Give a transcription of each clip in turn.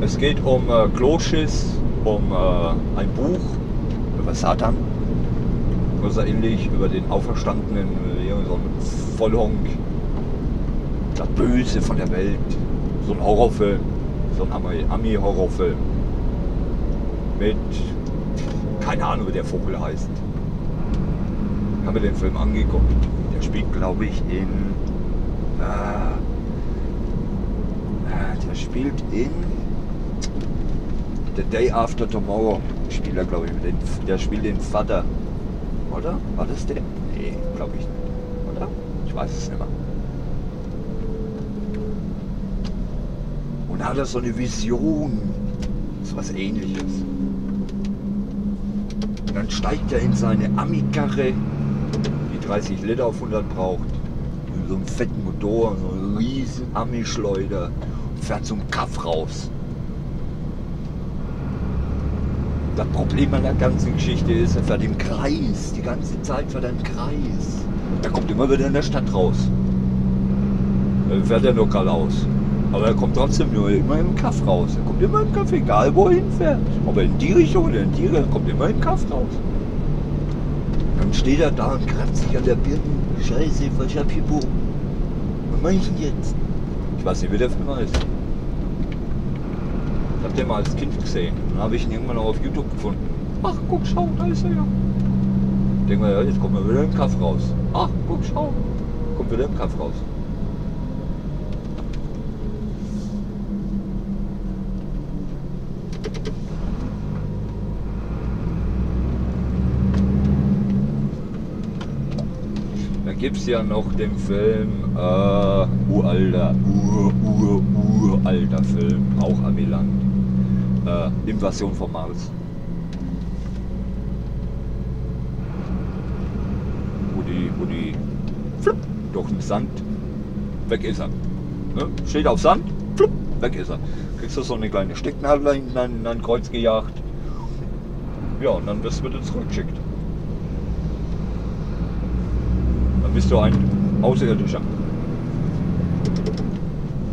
Es geht um Klotschiss, um ein Buch über Satan. Oder ähnlich über den auferstandenen, so ein Vollhonk, das Böse von der Welt. So ein Horrorfilm, so ein Ami-Horrorfilm. Mit, keine Ahnung wie der Vogel heißt. Ich habe mir den Film angeguckt. Der spielt, glaube ich, der spielt in The Day After Tomorrow. Spielt er, glaube ich, der spielt den Vater. Oder? War das der? Nee, glaube ich nicht. Oder? Ich weiß es nicht mehr. Und da hat er so eine Vision. So was Ähnliches. Und dann steigt er in seine Ami-Karre, die 30 Liter auf 100 braucht. Mit so einem fetten Motor, so einem riesen Ami-Schleuder. Und fährt zum Kaff raus. Das Problem an der ganzen Geschichte ist, er fährt im Kreis. Die ganze Zeit fährt er im Kreis. Er kommt immer wieder in der Stadt raus. Dann fährt er nur geradeaus. Aber er kommt trotzdem nur immer im Kaff raus. Er kommt immer im Kaff, egal wo er hinfährt. Ob er in die Richtung oder in die Richtung, er kommt immer im Kaff raus. Dann steht er da und kratzt sich an der Birne. Scheiße, was hab ich gebogen? Was mach ich denn jetzt? Ich weiß nicht, wie der Film heißt. Ich hab den mal als Kind gesehen. Dann habe ich ihn irgendwann auch auf YouTube gefunden. Ach, guck, schau, da ist er ja. Ich denke mal, ja, jetzt kommt er wieder im Kaff raus. Ach, guck, schau. Kommt wieder im Kaff raus. Dann gibt es ja noch den Film, uralter Film, auch Amiland. Invasion vom Mars. Wo die flupp, durch den Sand, weg ist er. Ne? Steht auf Sand, flupp, weg ist er. Kriegst du so eine kleine Stecknadel in ein Kreuz gejagt. Ja, und dann wirst du wieder zurückgeschickt. Dann bist du ein Außerirdischer.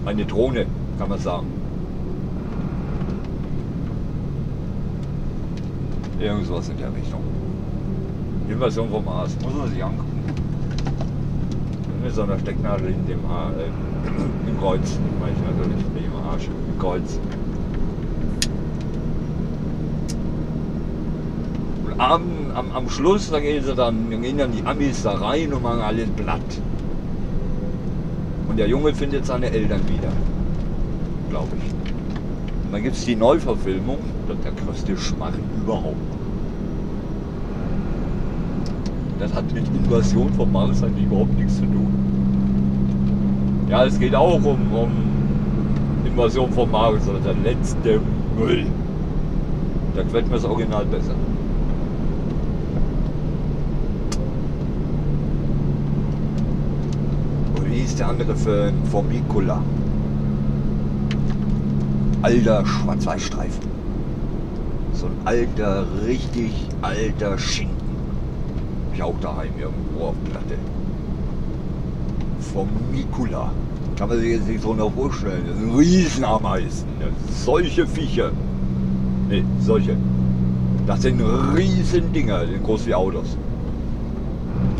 Eine Drohne, kann man sagen. Irgendwas in der Richtung. Invasion vom Mars, muss man sich angucken. Mit so einer Stecknadel in dem im Kreuz, meine ich natürlich, nicht im Arsch, im Kreuz. Und am Schluss, da gehen dann die Amis da rein und machen alles platt. Und der Junge findet seine Eltern wieder, glaube ich. Und dann gibt es die Neuverfilmung, das ist der größte Schmarrn überhaupt. Das hat mit Invasion vom Mars eigentlich überhaupt nichts zu tun. Ja, es geht auch um Invasion vom Mars, aber der letzte Müll. Da gefällt mir das Original besser. Und wie hieß der andere Film? Formicula. Alter Schwarz-Weiß-Streifen. So ein alter, richtig alter Schinken. Hab ich auch daheim irgendwo auf Platte. Formicula. Kann man sich jetzt nicht so noch vorstellen. Das sind Riesenameisen. Solche Viecher. Ne, solche. Das sind Riesendinger, die sind groß wie Autos.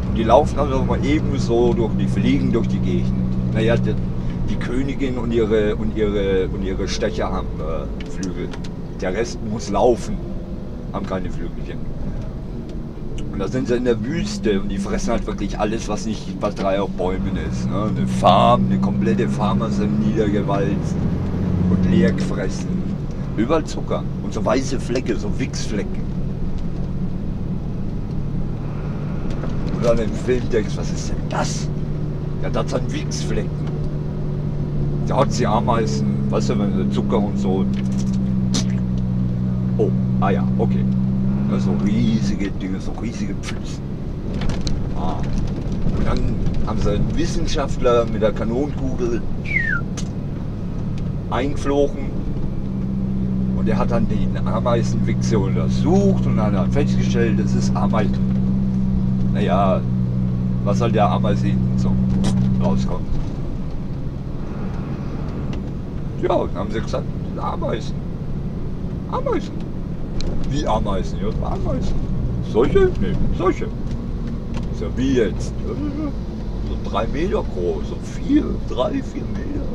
Und die laufen also mal ebenso die fliegen durch die Gegend. Naja, die Königin und ihre Stecher haben Flügel. Der Rest muss laufen, haben keine Flügelchen. Und da sind sie in der Wüste und die fressen halt wirklich alles, was drei auf Bäumen ist. Ne? Eine Farm, eine komplette Farm sind niedergewalzt und leer gefressen. Überall Zucker und so weiße Flecke, so Wichsflecken. Und dann im Film denkst, was ist denn das? Ja, das sind Wichsflecken. Da hat sie Ameisen, weißt du, wenn sie Zucker und so. Oh, ah ja, okay. Ja, so riesige Dinge, so riesige Pfützen. Ah. Und dann haben sie einen Wissenschaftler mit der Kanonenkugel eingeflogen und der hat dann die Ameisenwichse untersucht und dann hat festgestellt, das ist Ameisen. Naja, was halt der Ameisen so rauskommt. Ja, und dann haben sie gesagt, sind Ameisen. Ameisen. Wie Ameisen? Ja, Ameisen. Solche? Ne, solche. Ist ja wie jetzt. So 3 Meter groß, so 4, 3, 4 Meter.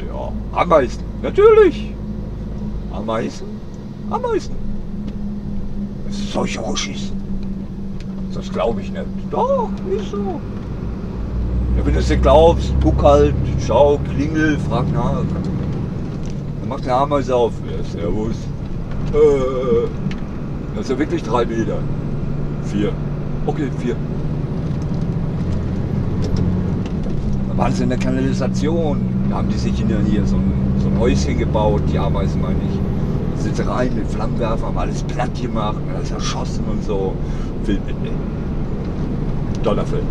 Ja, Ameisen. Natürlich. Ameisen. Ameisen. Solche Huschis. Das glaube ich nicht. Doch, ist so. Ja, wenn du es nicht glaubst, guck halt, schau, klingel, frag nach. Dann macht eine Ameise auf. Ja, servus. Das ist ja wirklich 3 Meter. 4. Okay, 4. Da waren sie in der Kanalisation. Da haben die sich hier so ein Häuschen gebaut, die Ameisen meine ich. Da sind sie rein mit Flammenwerfer, haben alles platt gemacht, alles erschossen und so. Film Ende. Toller Film.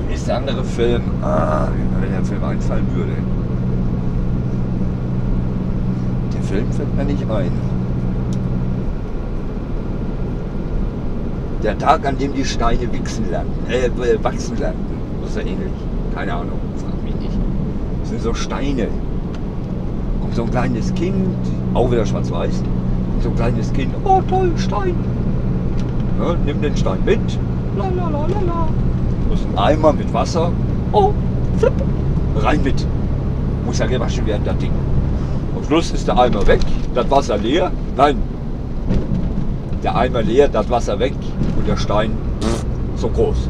Wie ist der andere Film? Wenn der Film einfallen würde. Der Film fällt mir nicht ein. Der Tag, an dem die Steine wachsen lernten. Das ist ja ähnlich. Keine Ahnung, frag mich nicht. Das sind so Steine. Kommt so ein kleines Kind, auch wieder schwarz-weiß. So ein kleines Kind, oh toll, Stein. Ja, nimm den Stein mit. La la la la la. Das ist ein Eimer mit Wasser. Oh, flipp. Rein mit. Muss ja gewaschen werden, das Ding. Am Schluss ist der Eimer weg, das Wasser leer. Nein. Der Eimer leer, das Wasser weg und der Stein so groß.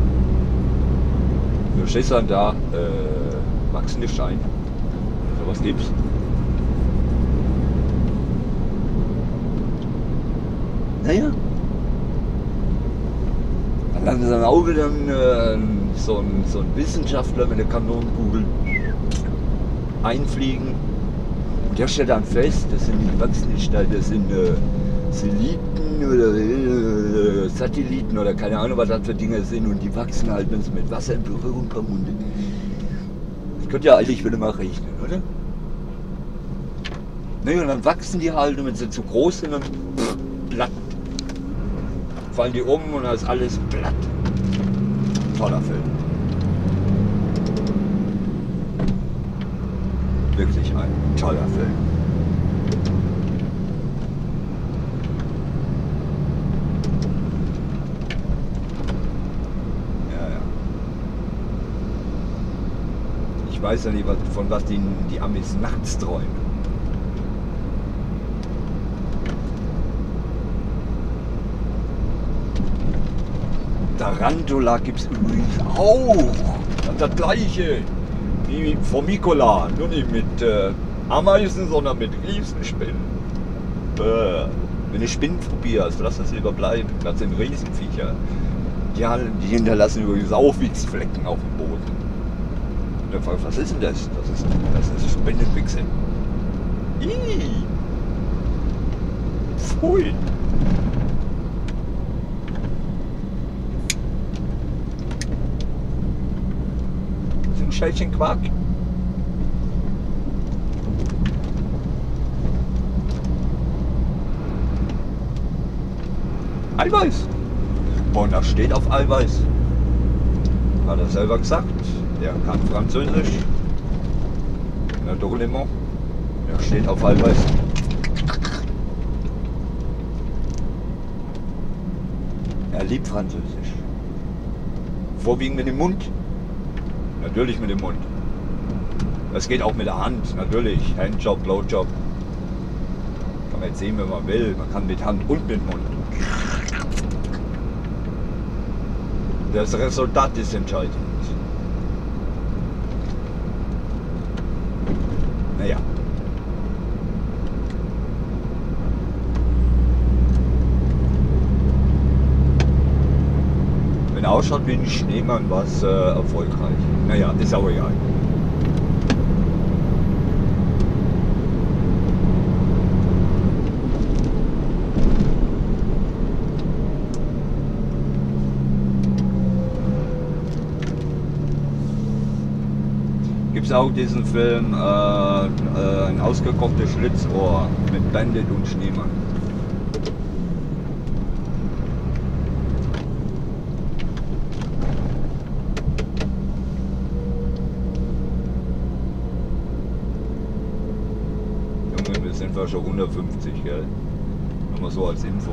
Du stehst dann da, wachsende Steine. So was gibt's. Naja. Dann lassen sie dann auch wieder so ein Wissenschaftler mit der Kanonenkugel einfliegen. Und der stellt dann fest, das sind die wachsenden Steine, das sind Seliten oder Satelliten oder keine Ahnung, was das für Dinge sind. Und die wachsen halt, wenn sie mit Wasser in Berührung kommen. Und das könnte ja eigentlich wieder mal regnen, oder? Ne, und dann wachsen die halt und wenn sie zu groß sind, dann platt. Fallen die um und dann ist alles platt. Toller Film. Wirklich ein toller Film. Ich weiß ja nicht, von was die Amis nachts träumen. Tarantula gibt es übrigens auch. Das gleiche wie Formicola, nur nicht mit Ameisen, sondern mit Riesenspinnen. Wenn du Spinnenphobie hast, lass das lieber bleiben. Das sind Riesenviecher. Die hinterlassen übrigens auch Wichsflecken auf dem Boden. Und dann fragt, was ist denn das? Das ist Spinnenwichse. Ih. Pfui. Das ist ein Schälchen Quark. Eiweiß. Und das steht auf Eiweiß. Hat er selber gesagt. Der kann Französisch. Der Document. Der steht auf Eiweiß. Er liebt Französisch. Vorwiegend mit dem Mund. Natürlich mit dem Mund. Das geht auch mit der Hand. Natürlich. Handjob, Blowjob. Kann man jetzt sehen, wenn man will. Man kann mit Hand und mit Mund. Das Resultat ist entscheidend. Naja. Wenn er ausschaut wie ein Schneemann, war es erfolgreich. Naja, ist auch egal. Gibt es auch diesen Film, ein ausgekochtes Schlitzohr mit Bandit und Schneemann. sind wir schon 150, gell? Nur mal so als Info.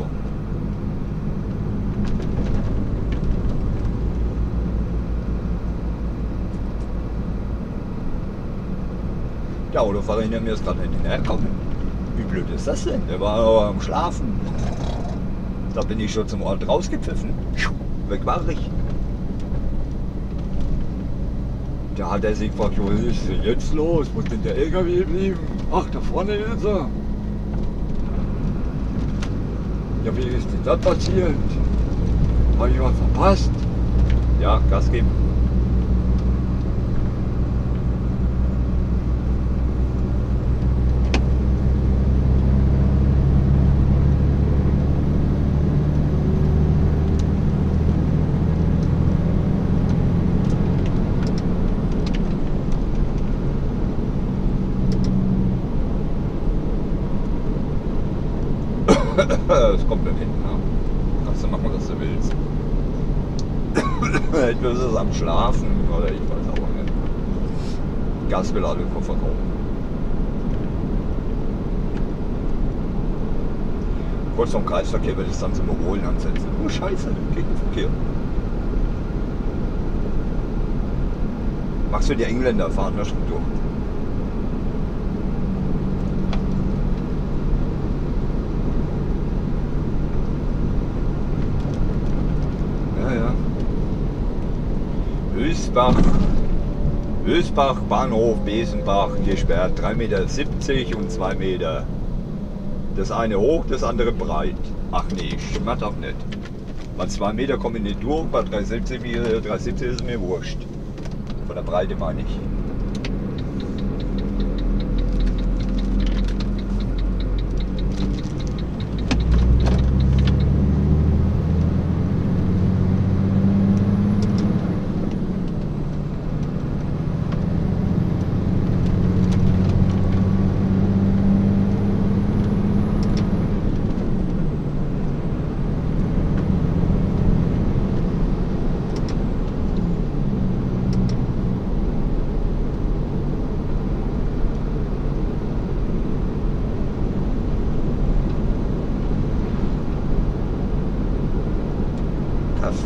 Der Autofahrer hinter mir ist gerade nicht hinterhergekommen. Wie blöd ist das denn? Der war aber am Schlafen. Da bin ich schon zum Ort rausgepfiffen. Weg war ich. Da hat er sich gefragt, was ist denn jetzt los? Wo ist denn der LKW geblieben? Ach, da vorne ist er. Ja, wie ist denn das passiert? Habe ich was verpasst? Ja, Gas geben. Das kommt dann hinten ab. Kannst du machen, was du willst. Entweder ist es am Schlafen oder ich weiß auch nicht. Gasbeladung vom Verkauf. Kurz vom Kreisverkehr werde ich es dann zum Überholen ansetzen. Oh Scheiße, Gegenverkehr. Machst du die Engländer fahren da schon durch? Ösbach, Bahnhof, Besenbach, gesperrt, 3,70 Meter und 2 Meter. Das eine hoch, das andere breit. Ach nee, schmatt auch nicht. Bei 2 Meter komme ich nicht durch, bei 3,70 ist mir wurscht. Von der Breite meine ich.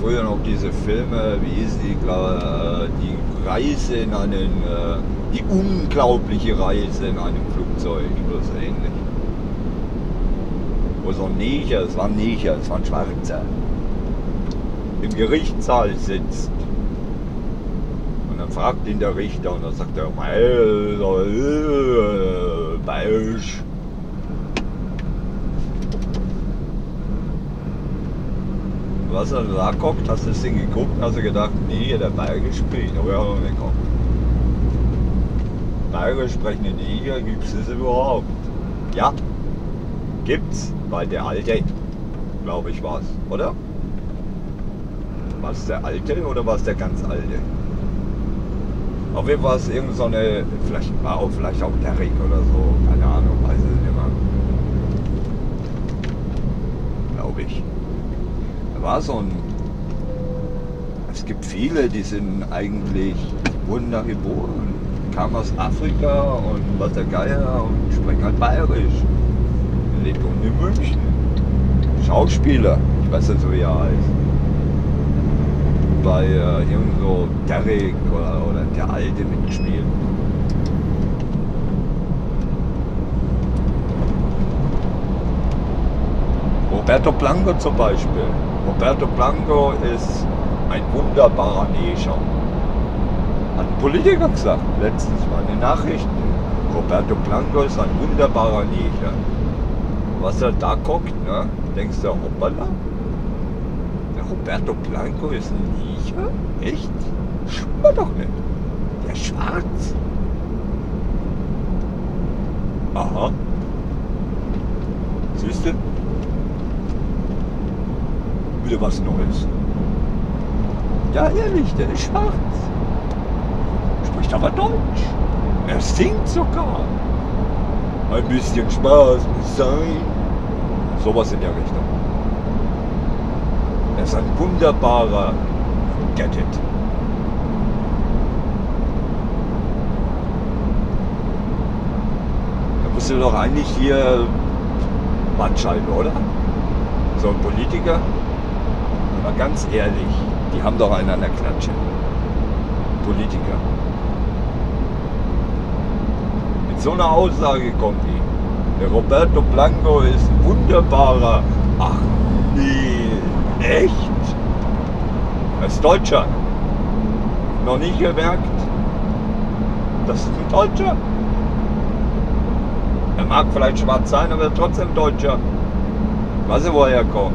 Früher noch diese Filme, wie hieß die, die Reise in einen, die unglaubliche Reise in einem Flugzeug oder so ähnlich. Wo so ein Neger, es war ein Neger, es war ein Schwarzer, im Gerichtssaal sitzt. Und dann fragt ihn der Richter und dann sagt er, Bayerisch. Was er da guckt, hast du das Ding geguckt, hast du gedacht, nee, der Bayerisch spielt, aber er hat noch nicht geguckt. Bayerisch sprechende Neger, gibt es das überhaupt? Ja, gibt's, weil der Alte, glaube ich, war es, oder? War es der Alte oder war es der ganz Alte? Auf jeden Fall war es irgend so eine, vielleicht auch Derrick oder so, keine Ahnung, weiß ich nicht mehr. Glaube ich. War so ein. Es gibt viele, die sind eigentlich, wurden da geboren, kamen aus Afrika und was der Geier und sprechen halt Bayerisch. Lebt unten in München. Schauspieler, ich weiß nicht so wie er heißt. Bei irgendwo Derrick oder der Alte mitgespielt. Roberto Blanco zum Beispiel. Roberto Blanco ist ein wunderbarer Neger. Hat ein Politiker gesagt, letztens mal in den Nachrichten. Roberto Blanco ist ein wunderbarer Neger. Was er da guckt, ne, denkst du, hoppala? Der Roberto Blanco ist ein Neger? Echt? Stimmt doch nicht. Der ist schwarz. Aha. Siehst du? Wieder was Neues. Ja, ehrlich, der ist schwarz. Spricht aber Deutsch. Er singt sogar. Ein bisschen Spaß muss sein. Sowas in der Richtung. Er ist ein wunderbarer Get It. Da muss müsste doch eigentlich hier Bandscheibe, oder? So ein Politiker. Aber ganz ehrlich, die haben doch einen an der Klatsche. Politiker. Mit so einer Aussage kommt die. Der Roberto Blanco ist ein wunderbarer. Ach nee, echt? Er ist Deutscher. Noch nie gemerkt? Das ist ein Deutscher. Er mag vielleicht schwarz sein, aber trotzdem Deutscher. Weiß er, woher er kommt?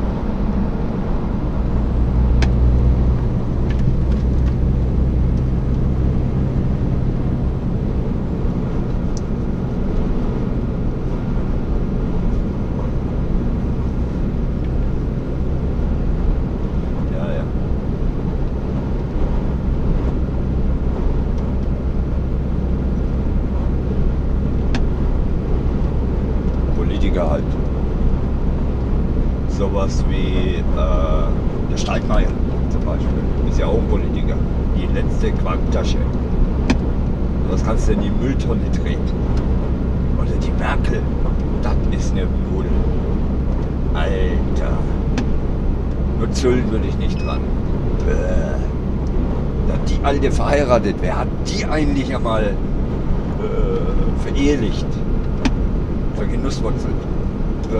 Halt. Sowas wie der Steinmeier zum Beispiel. Ist ja auch ein Politiker. Die letzte Quarktasche. Was kannst du in die Mülltonne treten? Oder die Merkel. Das ist eine Bude. Alter. Nur züllen würde ich nicht dran. Da die Alte verheiratet. Wer hat die eigentlich einmal verehelicht? Genusswurzel. Du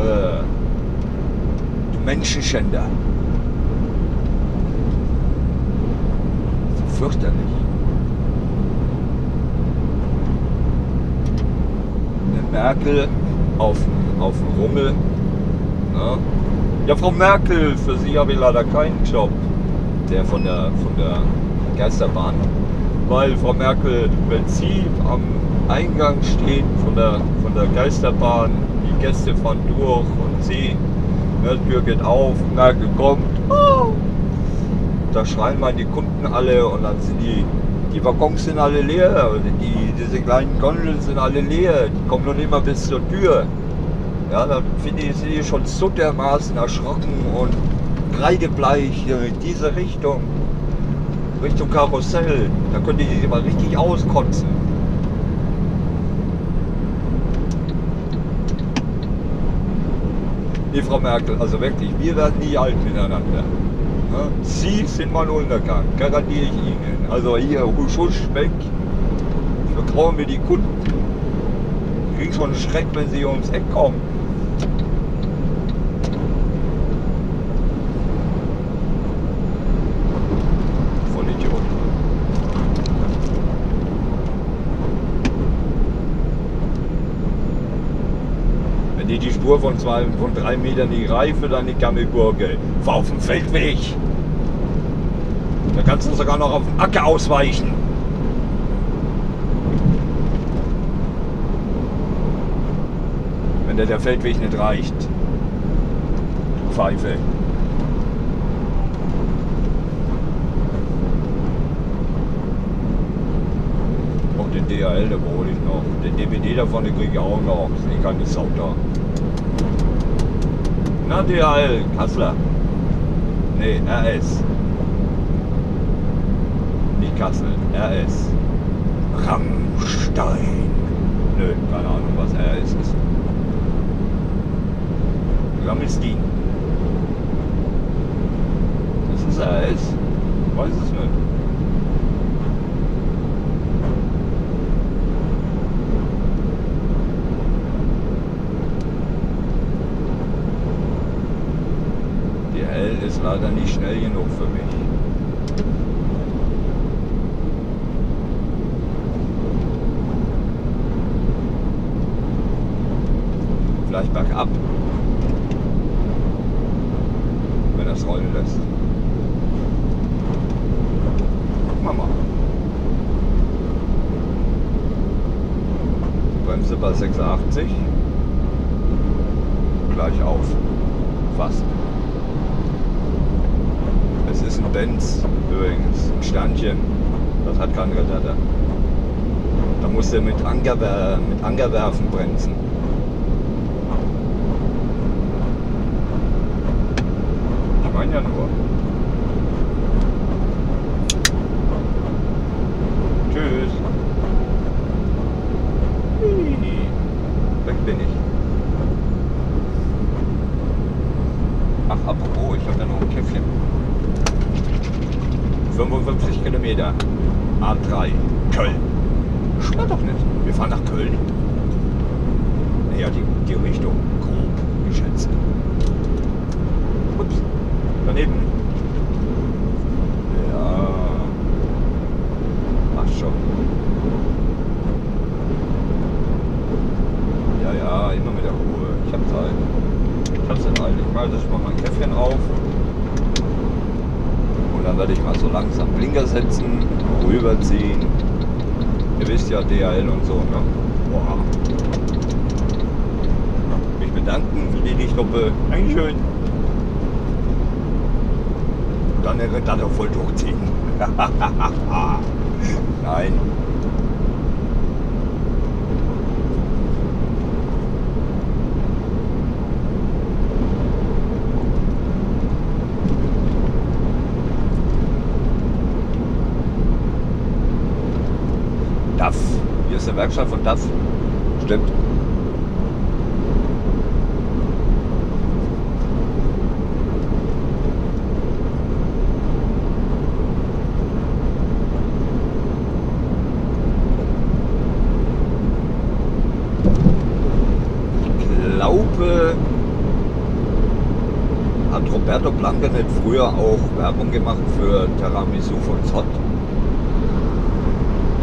Menschenschänder. So fürchterlich. Eine Merkel auf dem Rummel. Na? Ja, Frau Merkel, für Sie habe ich leider keinen Job. Der von der Geisterbahn. Weil Frau Merkel, wenn Sie am Eingang stehen von der Geisterbahn, die Gäste fahren durch und sie, die Tür geht auf, Merkel kommt, oh, da schreien mal die Kunden alle und dann sind die Waggons sind alle leer, diese kleinen Gondeln sind alle leer, die kommen noch nicht mal bis zur Tür. Ja, da finde ich sie schon so dermaßen erschrocken und kreidebleich in diese Richtung Karussell, da könnte ich sie mal richtig auskotzen. Nee, Frau Merkel, also wirklich, wir werden nie alt miteinander. Ja? Sie sind mein Untergang, garantiere ich Ihnen. Also hier, husch, husch, weg. Ich vertraue mir die Kunden. Ich kriege schon einen Schreck, wenn sie ums Eck kommen. Voll Idiot. Die Spur von 3 Metern nicht reife, dann die Gammelgurke. Fahr auf dem Feldweg. Da kannst du sogar noch auf den Acker ausweichen. Wenn der Feldweg nicht reicht. Pfeife. Auch den DHL, da hole ich noch. Den DVD davon, den kriege ich auch noch. Das ist keine Sau da. Na, DHL, Kassler. Nee, RS. Nicht Kassel, RS. Rammstein. Nö, keine Ahnung, was RS ist. Rammstein. Das ist RS. Weiß es nicht. Ist leider nicht schnell genug für mich. Vielleicht bergab, wenn das rollen lässt. Gucken wir mal. Bremse bei 86. Gleich auf. Fast. Es ist ein Benz übrigens, ein Sternchen. Das hat keinen Retarder. Da musst du mit Ankerwerfen bremsen. Ich meine ja nur. Tschüss. Weg 55 Kilometer. A3. Köln. Stört doch nicht. Wir fahren nach Köln. Naja, die Richtung. Grob geschätzt. Ups. Daneben. Ja. Ach schon. Ja, immer mit der Ruhe. Ich hab Zeit. Ich hab's in Eile. Ich mache das mal mein Käffchen auf. Und dann werde ich mal so langsam Blinker setzen, rüberziehen. Ihr wisst ja, DHL und so, ne? Boah. Mich bedanken für die Lichtgruppe. Dankeschön. Und dann den Redatter voll durchziehen. Nein. DAF. Hier ist der Werkstatt von DAF. Stimmt. Ich glaube, hat Roberto Blanca nicht früher auch Werbung gemacht für Tiramisu von Zott?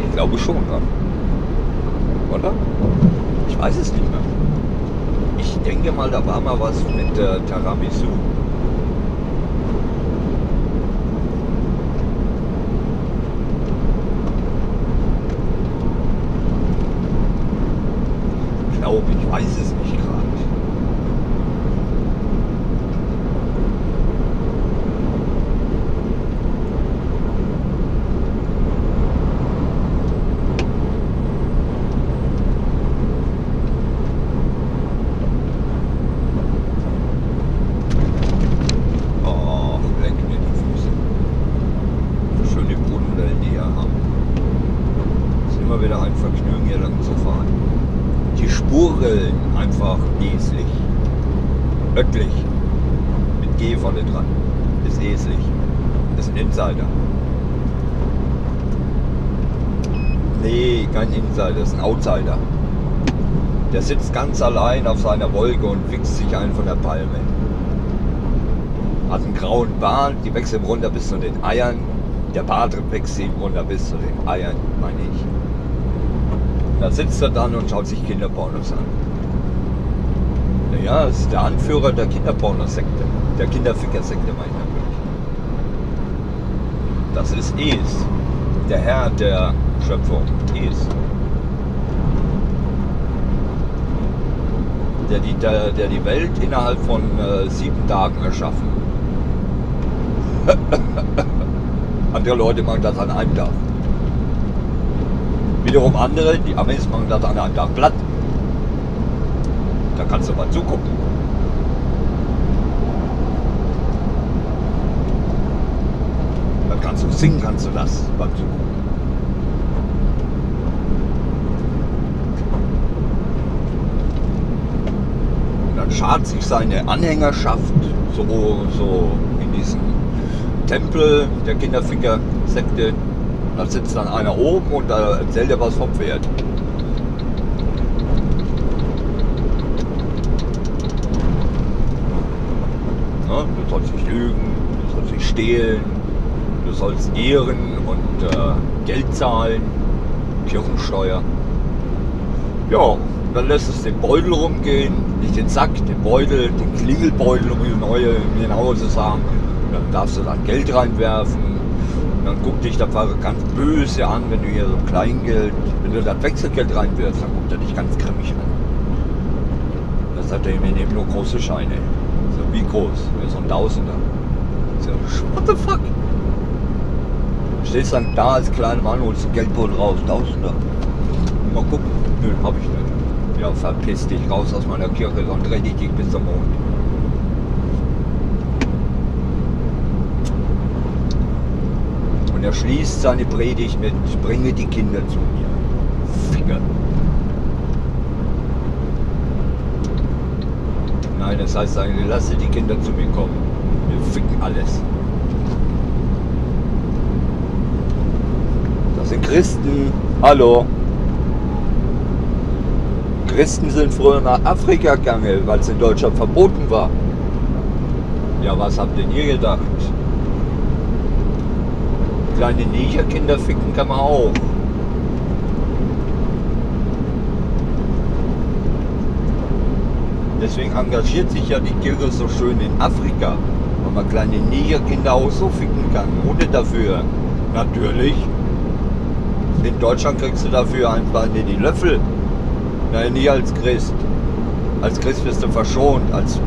Ich glaube schon, ja. Oder? Ich weiß es nicht mehr. Ich denke mal, da war mal was mit Tiramisu. Ich glaube, ich weiß es nicht gerade. Einfach eselig. Wirklich. Mit G vorne dran. Ist eselig. Ist ein Insider. Nee, kein Insider, ist ein Outsider. Der sitzt ganz allein auf seiner Wolke und wichst sich ein von der Palme. Hat einen grauen Bart, die wächst ihm runter bis zu den Eiern. Der Bart wächst ihm runter bis zu den Eiern, meine ich. Da sitzt er dann und schaut sich Kinderpornos an. Naja, ist der Anführer der Kinderpornosekte. Der Kinderficker-Sekte, meine ich natürlich. Das ist Es. Der Herr der Schöpfung. Es. Der die Welt innerhalb von 7 Tagen erschaffen. Andere Leute machen das an einem Tag. Wiederum andere, die Amis, machen das an einem Tag platt. Da kannst du mal zugucken. Dann kannst du singen, kannst du das beim Zugucken. Und dann schart sich seine Anhängerschaft so in diesen Tempel der Kinderficker-Sekte. Da sitzt dann einer oben und da erzählt er was vom Pferd. Ja, du sollst nicht lügen, du sollst nicht stehlen, du sollst ehren und Geld zahlen, Kirchensteuer. Ja, dann lässt es den Beutel rumgehen, nicht den Sack, den Beutel, den Klingelbeutel, um die neue in Hause zu haben. Dann darfst du dann Geld reinwerfen. Dann guckt dich der Pfarrer ganz böse an, wenn du hier so Kleingeld, wenn du das Wechselgeld reinwirfst, dann guckt er dich ganz grimmig an. Dann sagt er, wir nehmen nur große Scheine. So, wie groß? Ja, so ein Tausender. So, what the fuck? Stehst dann da als kleiner Mann, holst ein Geldbeutel raus, Tausender. Mal gucken. Nö, hab ich nicht. Ja, verpiss dich raus aus meiner Kirche, sonst renne ich dich bis zum Mond. Und er schließt seine Predigt mit: Bringe die Kinder zu mir. Ficker. Nein, das heißt eigentlich, lasse die Kinder zu mir kommen. Wir ficken alles. Das sind Christen. Hallo. Christen sind früher nach Afrika gegangen, weil es in Deutschland verboten war. Ja, was habt denn ihr gedacht? Kleine Negerkinder ficken kann man auch. Deswegen engagiert sich ja die Kirche so schön in Afrika, weil man kleine Negerkinder auch so ficken kann, ohne dafür. Natürlich. In Deutschland kriegst du dafür einfach nicht die Löffel. Nein, nicht als Christ. Als Christ wirst du verschont, als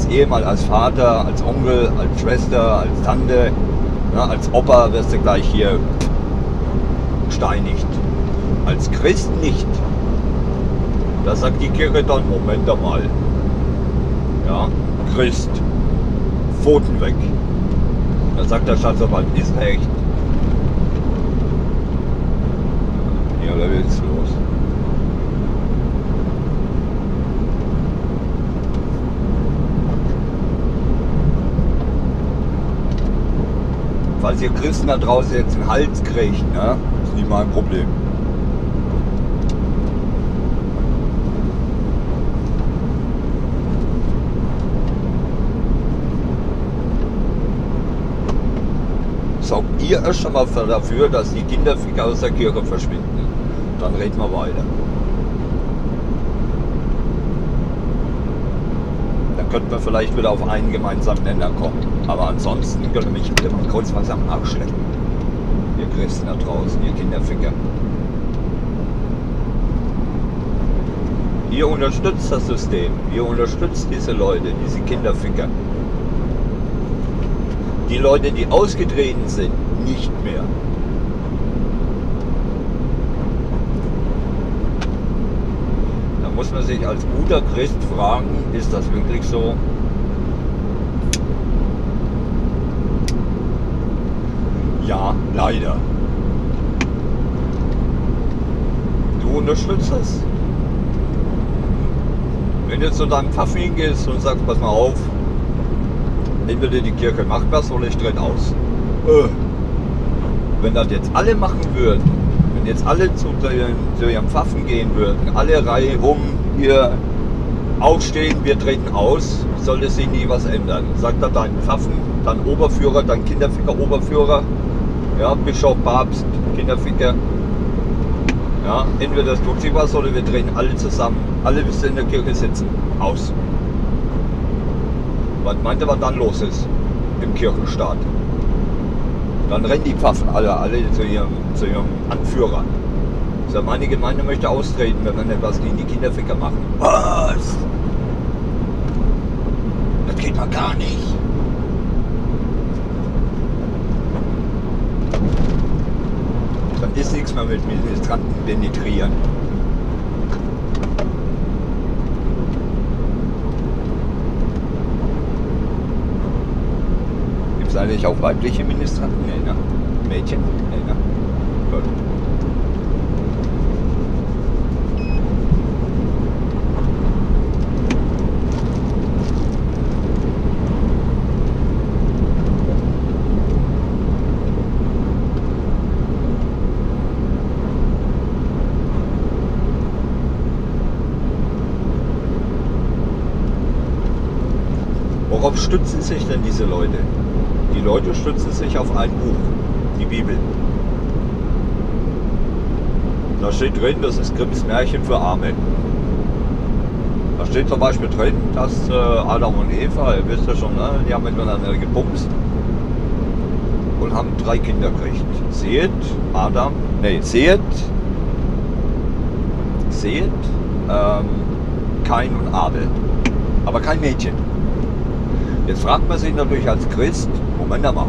Ehemann, als Vater, als Onkel, als Schwester, als Tante, ja, als Opa wirst du gleich hier gesteinigt. Als Christ nicht. Da sagt die Kirche dann, Moment einmal. Ja, Christ, Pfoten weg. Da sagt der Staatsanwalt, ist recht. Ja, da geht's los. Falls ihr Christen da draußen jetzt einen Hals kriegt, ne, ist nicht mein Problem. Sorgt ihr erst schon mal dafür, dass die Kinderficker aus der Kirche verschwinden. Dann reden wir weiter. Dann könnten wir vielleicht wieder auf einen gemeinsamen Nenner kommen. Aber ansonsten könnt ihr mich immer kurz was am Arsch lecken. Ihr Christen da draußen, ihr Kinderficker. Ihr unterstützt das System. Ihr unterstützt diese Leute, diese Kinderficker. Die Leute, die ausgetreten sind, nicht mehr. Da muss man sich als guter Christ fragen, ist das wirklich so? Ja, leider. Du unterstützt das. Wenn du zu deinem Pfaffen hingehst und sagst, pass mal auf, entweder die Kirche macht was oder ich trete aus. Wenn das jetzt alle machen würden, wenn jetzt alle zu ihrem Pfaffen gehen würden, alle Reihe um, hier aufstehen, wir treten aus, sollte sich nie was ändern. Sagt er deinen Pfaffen, dein Oberführer, dein Kinderficker-Oberführer, ja, Bischof, Papst, Kinderficker. Ja, entweder das tut sich was oder wir treten alle zusammen. Alle müssen in der Kirche sitzen. Aus. Was meint ihr, was dann los ist im Kirchenstaat? Dann rennen die Pfaffen alle zu ihrem Anführer. Also meine Gemeinde möchte austreten, wenn wir etwas gegen die Kinderficker machen. Was? Das geht mal gar nicht. Dann ist nichts mehr mit Ministranten penetrieren. Gibt es eigentlich auch weibliche Ministranten? Nee, ne? Mädchen? Nee, ne? Gut. Worauf stützen sich denn diese Leute? Die Leute stützen sich auf ein Buch, die Bibel. Da steht drin, das ist Grimms Märchen für Arme. Da steht zum Beispiel drin, dass Adam und Eva, ihr wisst ja schon, ne, die haben miteinander gebumst und haben 3 Kinder gekriegt. Seht, Kain und Abel. Aber kein Mädchen. Jetzt fragt man sich natürlich als Christ, Moment mal,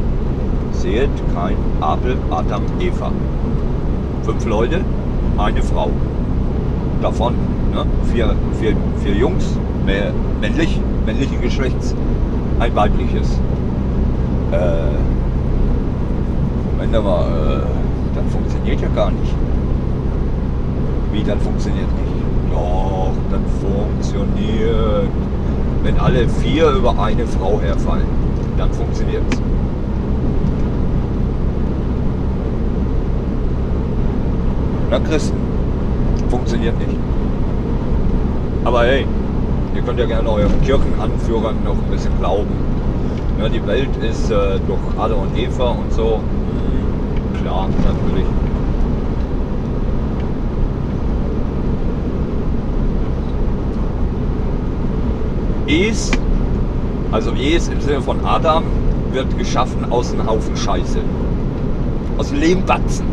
seht, Kain, Abel, Adam, Eva. 5 Leute, eine Frau. Davon, ne, 4 Jungs, männlichen Geschlechts, ein weibliches. Moment mal, das funktioniert ja gar nicht. Wie, das funktioniert nicht? Doch, das funktioniert. Wenn alle 4 über eine Frau herfallen, dann funktioniert es. oder Christen. Funktioniert nicht. Aber hey, ihr könnt ja gerne euren Kirchenanführern noch ein bisschen glauben. Ja, die Welt ist durch Adam und Eva und so. Klar, natürlich. Also Es im Sinne von Adam wird geschaffen aus einem Haufen Scheiße. Aus Lehmbatzen.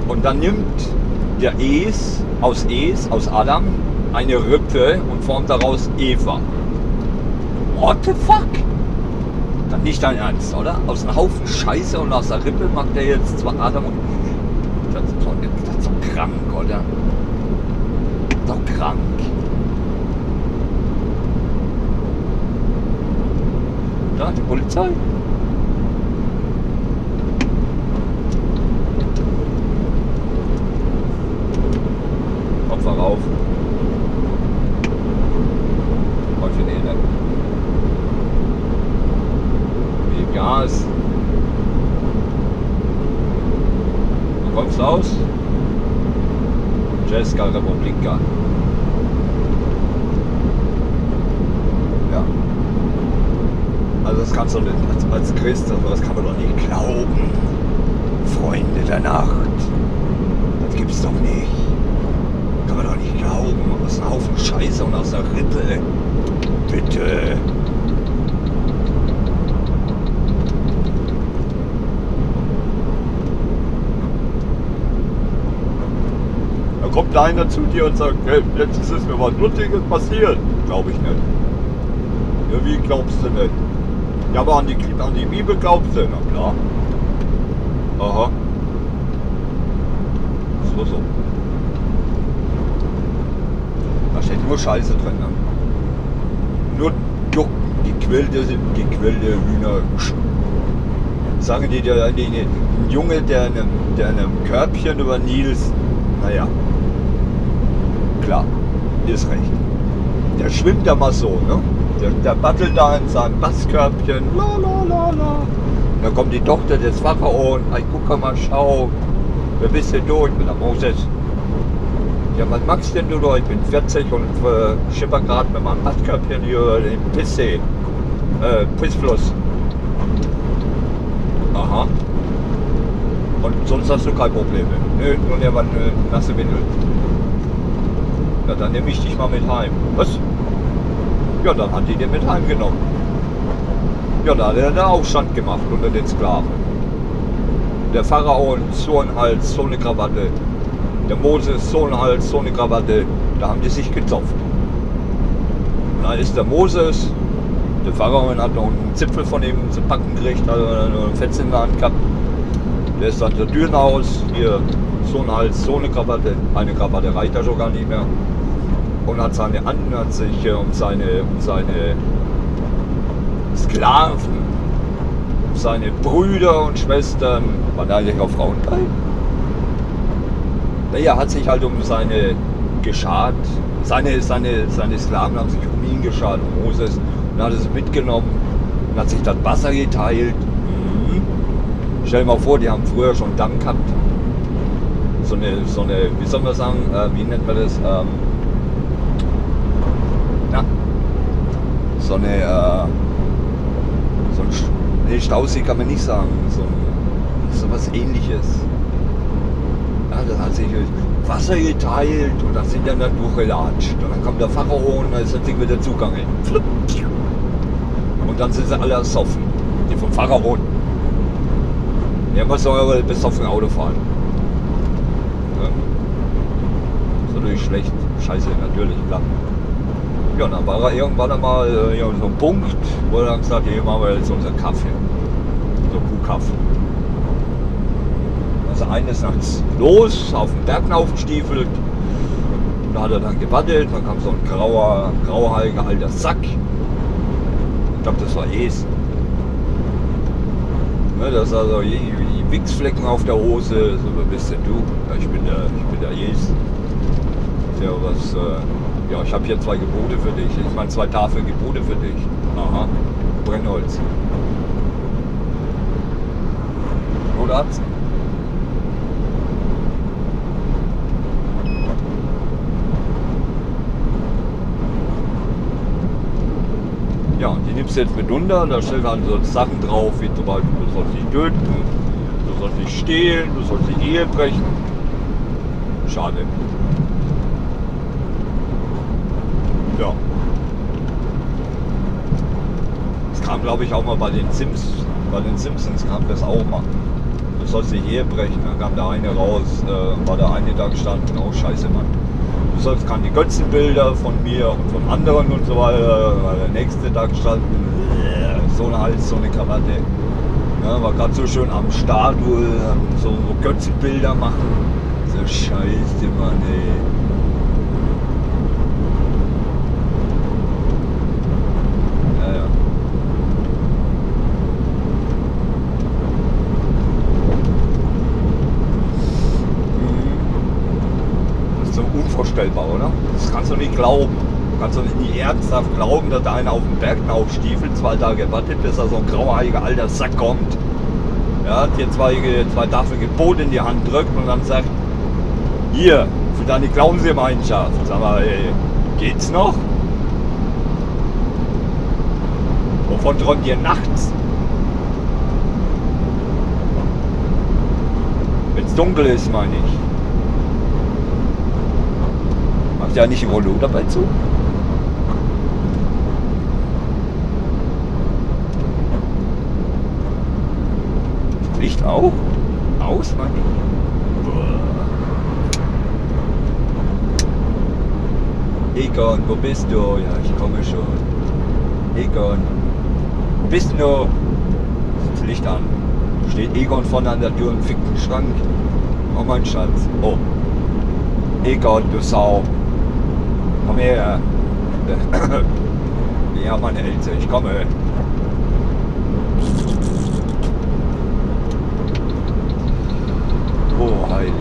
Und dann nimmt der aus Adam, eine Rippe und formt daraus Eva. What the fuck? Dann nicht dein Ernst, oder? Aus einem Haufen Scheiße und aus der Rippe macht er jetzt zwar Adam und... Das ist doch krank, oder? Doch krank. Da, die Polizei. Kopf rauf. Häufchen Elend. Wie Gas. Du kommst aus. Česká Republika. Ja. Also das kannst du nicht als Christ, also das kann man doch nicht glauben. Freunde der Nacht. Das gibt's doch nicht. Kann man doch nicht glauben. Aus einem Haufen Scheiße und aus der Rippe. Bitte. Da kommt einer zu dir und sagt, hey, jetzt ist mir was Blutiges passiert. Glaube ich nicht. Ja, wie glaubst du nicht? Ja, aber an die Bibel glaubst du, na klar. Aha. So. Da steht nur Scheiße drin. Ne? Nur gequillte Hühner. Sagen die dir, ein Junge, der in einem Körbchen über Nils, naja, klar, ist recht. Der schwimmt da mal so, ne? Der battelt da in seinem Basskörbchen, la la la la. Da kommt die Tochter des Pharao und guck mal, schau, wer bist denn du? Ich bin der Moses. Ja, was machst denn du da? Ich bin 40 und schipper gerade mit meinem Basskörbchen hier den Pisssee, Pissfluss. Aha. Und sonst hast du kein Problem. Nö, nur der war nasse Windel. Ja, dann nehme ich dich mal mit heim. Was? Ja, dann hat die den mit heimgenommen. Ja, da hat er den Aufstand gemacht unter den Sklaven. Der Pharao so ein Hals, so eine Krawatte. Der Moses so ein Hals, so eine Krawatte. Da haben die sich gezopft. Und dann ist der Moses, der Pharao hat noch einen Zipfel von ihm zu packen gekriegt, also einen Fetz in der Hand gehabt. Der ist dann zur Tür raus, hier so ein Hals, so eine Krawatte reicht da schon gar nicht mehr. Und hat sich um seine Sklaven, um seine Brüder und Schwestern, waren eigentlich auch Frauen bei. Naja, hat sich halt um seine geschart, seine Sklaven haben sich um ihn geschart, um Moses, und hat es mitgenommen und hat sich das Wasser geteilt. Stell dir mal vor, die haben früher schon Damm gehabt. So eine, wie soll man sagen, wie nennt man das? Stausee kann man nicht sagen, so was Ähnliches. Ja, das hat sich Wasser geteilt und dann sind dann da durchgelatscht. Und dann kommt der Pharao und dann ist das Ding wieder zugegangen. Und dann sind sie alle ersoffen, die vom Pharao. Ja, was soll aber besoffen Auto fahren? Ja. Das ist natürlich schlecht. Scheiße, natürlich, klar. Ja, dann war er irgendwann einmal so ein Punkt, wo er dann gesagt hat, hier machen wir jetzt unseren Kaffee. So Kuhkaffee. Also eines Nachts los, auf den Berg aufgestiefelt. Da hat er dann gewartet, dann kam so ein grauhaariger alter Sack. Ich glaube, das war Es. Ne, das ist also die Wichsflecken auf der Hose, so wer bist denn du? Ja, ich bin der Es. Ja, was, ja, ich habe hier 2 Gebote für dich. Ich meine 2 Tafeln Gebote für dich. Aha, Brennholz. Oder hat's? nimmst du jetzt mit runter, da steht halt so Sachen drauf, wie zum Beispiel, du sollst nicht töten, du sollst nicht stehlen, du sollst die Ehe brechen. Schade. Ja. Das kam, glaube ich, auch mal bei den Simpsons kam das auch mal. Du sollst die Ehe brechen, dann kam der eine raus, war der eine da gestanden, oh scheiße Mann. Du sollst keine Götzenbilder von mir und von anderen und so weiter, war der nächste da gestanden, so ein Hals, so eine Krawatte. Ja, war gerade so schön am Start, so Götzenbilder machen. So scheiße Mann, ey. Unvorstellbar, oder? Das kannst du nicht glauben. Du kannst doch nicht ernsthaft glauben, dass da einer auf den Berg aufstiefelt, 2 Tage wartet, bis da so ein grauhaariger alter Sack kommt. Ja, dir zwei Tafeln Gebot in die Hand drückt und dann sagt, hier, für deine Glaubensgemeinschaft. Sag mal, ey, geht's noch? Wovon träumt ihr nachts? Wenn's dunkel ist, meine ich. Macht ja nicht ein Rollo dabei zu? Licht auch? Aus, meine ich. Egon, wo bist du? Ja, ich komme schon. Egon, wo bist du? Das Licht an. Steht Egon vorne an der Tür und fickt den Schrank. Oh mein Schatz. Oh. Egon, du Sau. Komm her. Ja, meine Else, ich komme. Oh, heilig.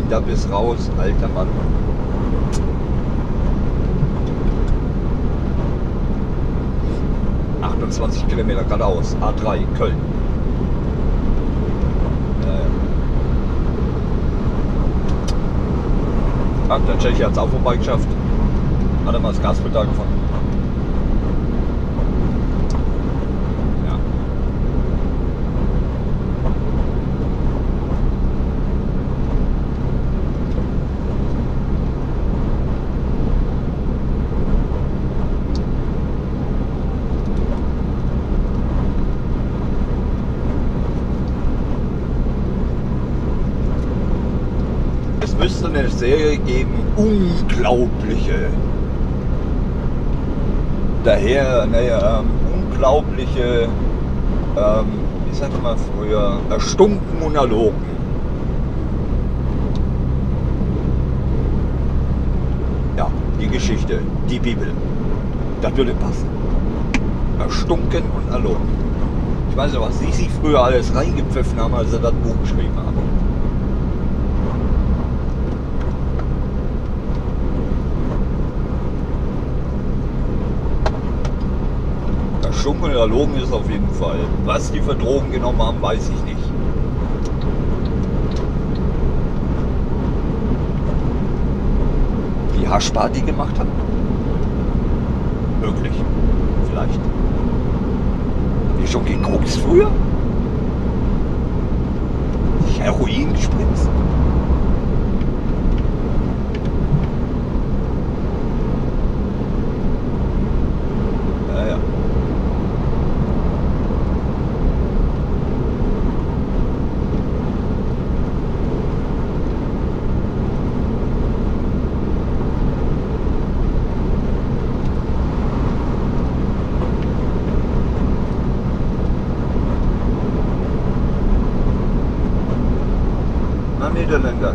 Da bis raus, alter Mann. ...28 Kilometer geradeaus, A3, Köln. Ach, der Tscheche hat es auch vorbei geschafft. Hat er mal das Gaspedal gefunden. Müsste eine Serie geben, unglaubliche. Daher, naja, unglaubliche, wie sagt man früher, erstunken Monologen. Ja, die Geschichte, die Bibel. Das würde passen. Erstunken und erlogen. Ich weiß nicht, was sie sich früher alles reingepfiffen haben, als sie das Buch geschrieben haben. Erstunken und erlogen ist auf jeden Fall. Was die für Drogen genommen haben, weiß ich nicht. Die Haschparty gemacht haben? Möglich. Vielleicht. Die schon geguckt früher? Sich Heroin gespritzt? Niederländer.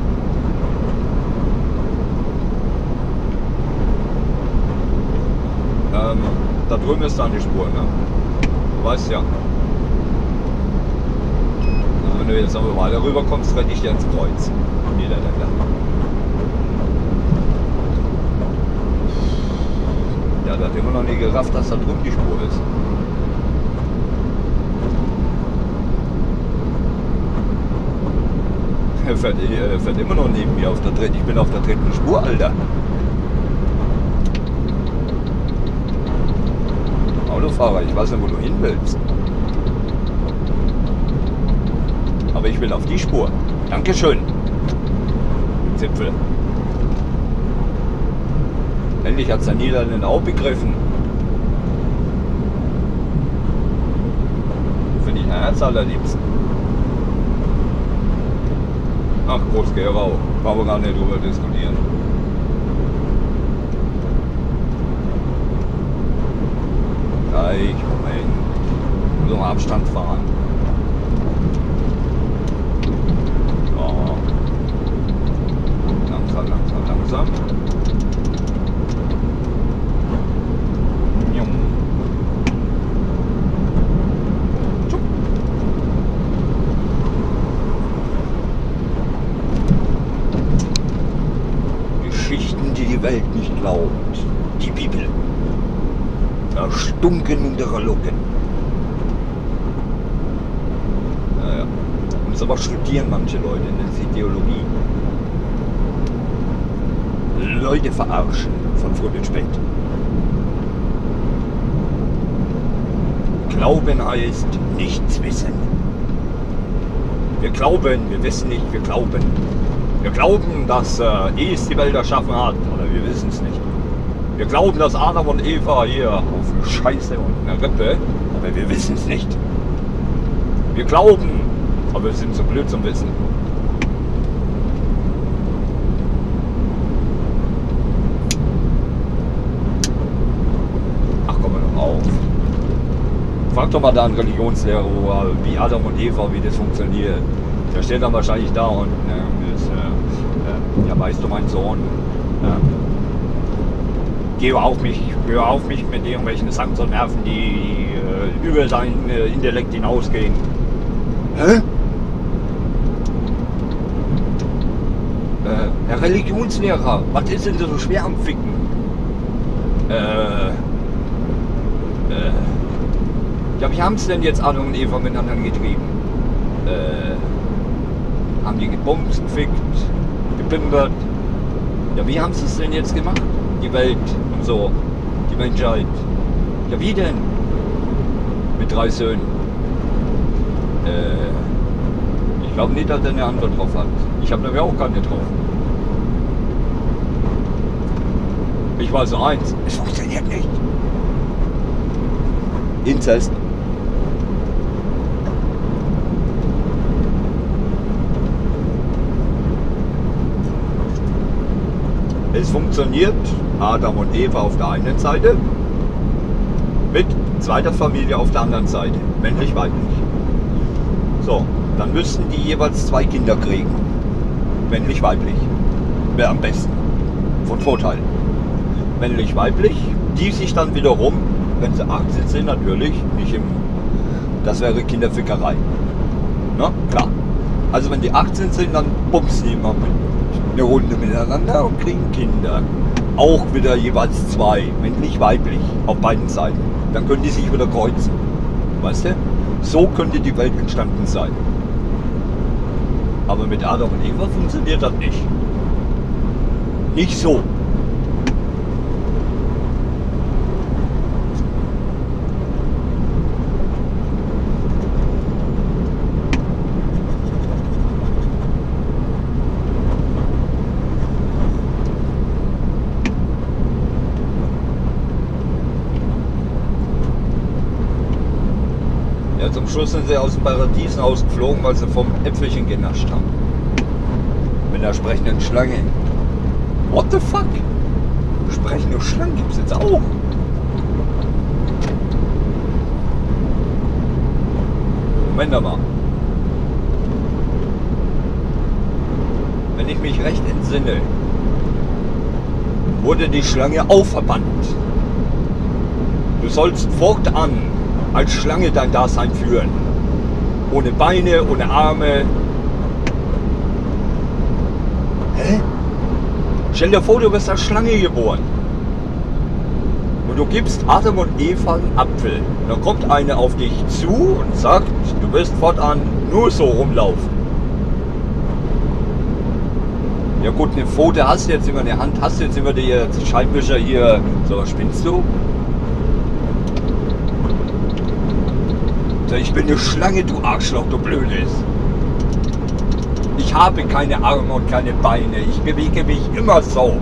Da drüben ist dann die Spur, ne? Du weißt ja. Wenn du jetzt noch weiter rüber kommst, renne ich dir ins Kreuz. Niederländer. Ja, der hat immer noch nie gerafft, dass da drüben die Spur ist. Er fährt immer noch neben mir auf der dritten. Ich bin auf der dritten Spur, Alter. Autofahrer, ich weiß nicht, wo du hin willst. Aber ich will auf die Spur. Dankeschön. Zipfel. Endlich hat es der Niederländer auch begriffen. Finde ich ein Herz allerliebsten. Ach, Groß-Gerau. Brauchen wir gar nicht drüber diskutieren. Gleich, Moment. Muss mal Abstand fahren. So. Langsam. Geschichten, die die Welt nicht glaubt. Die Bibel. Erstunken unter Locken. Naja. Und so was studieren manche Leute, das ist Ideologie. Leute verarschen von früh bis spät. Glauben heißt nichts wissen. Wir glauben, wir wissen nicht, wir glauben. Wir glauben, dass es die Welt erschaffen hat, oder wir wissen es nicht. Wir glauben, dass Adam und Eva hier auf Scheiße und eine Rippe, aber wir wissen es nicht. Wir glauben, aber wir sind so blöd zum Wissen. Ach, komm mal noch auf. Frag doch mal da einen Religionslehrer, wie Adam und Eva, wie das funktioniert. Der steht dann wahrscheinlich da und ja, weißt du, mein Sohn, hör auf mich mit irgendwelchen Sachen zu nerven, die über seinen Intellekt hinausgehen. Hä? Herr Religionslehrer, was ist denn so schwer am Ficken? Ja, wie haben es denn jetzt Adam und Eva miteinander getrieben? Haben die gebumst, gefickt, gepimpert? Ja, wie haben sie es denn jetzt gemacht? Die Welt und so, die Menschheit. Ja, wie denn? Mit 3 Söhnen. Ich glaube nicht, dass er eine Antwort drauf hat. Ich habe nämlich auch keine drauf. Ich weiß nur eins, es funktioniert nicht. Inzest. Es funktioniert Adam und Eva auf der einen Seite mit zweiter Familie auf der anderen Seite, männlich-weiblich. So, dann müssten die jeweils 2 Kinder kriegen, männlich-weiblich, wäre am besten, von Vorteil. Männlich-weiblich, die sich dann wiederum, wenn sie 18 sind natürlich, nicht im, das wäre Kinderfickerei. Na, klar. Also wenn die 18 sind, dann bumsen die immer eine Runde miteinander und kriegen Kinder. Auch wieder jeweils 2, männlich-weiblich, auf beiden Seiten. Dann können die sich wieder kreuzen. Weißt du? So könnte die Welt entstanden sein. Aber mit Adam und Eva funktioniert das nicht. Nicht so. Zum Schluss sind sie aus dem Paradies ausgeflogen, weil sie vom Äpfelchen genascht haben. Mit der sprechenden Schlange. What the fuck? Sprechende Schlangen gibt es jetzt auch. Moment mal. Wenn ich mich recht entsinne, wurde die Schlange auch verbannt. Du sollst fortan als Schlange dein Dasein führen. Ohne Beine, ohne Arme. Hä? Stell dir vor, du bist als Schlange geboren. und du gibst Adam und Eva einen Apfel. Und dann kommt eine auf dich zu und sagt, du wirst fortan nur so rumlaufen. Ja gut, eine Pfote hast du jetzt immer, eine Hand hast du jetzt immer, die Scheinwischer hier. So, was spinnst du? So, ich bin eine Schlange, du Arschloch, du Blödes. Ich habe keine Arme und keine Beine. Ich bewege mich immer so.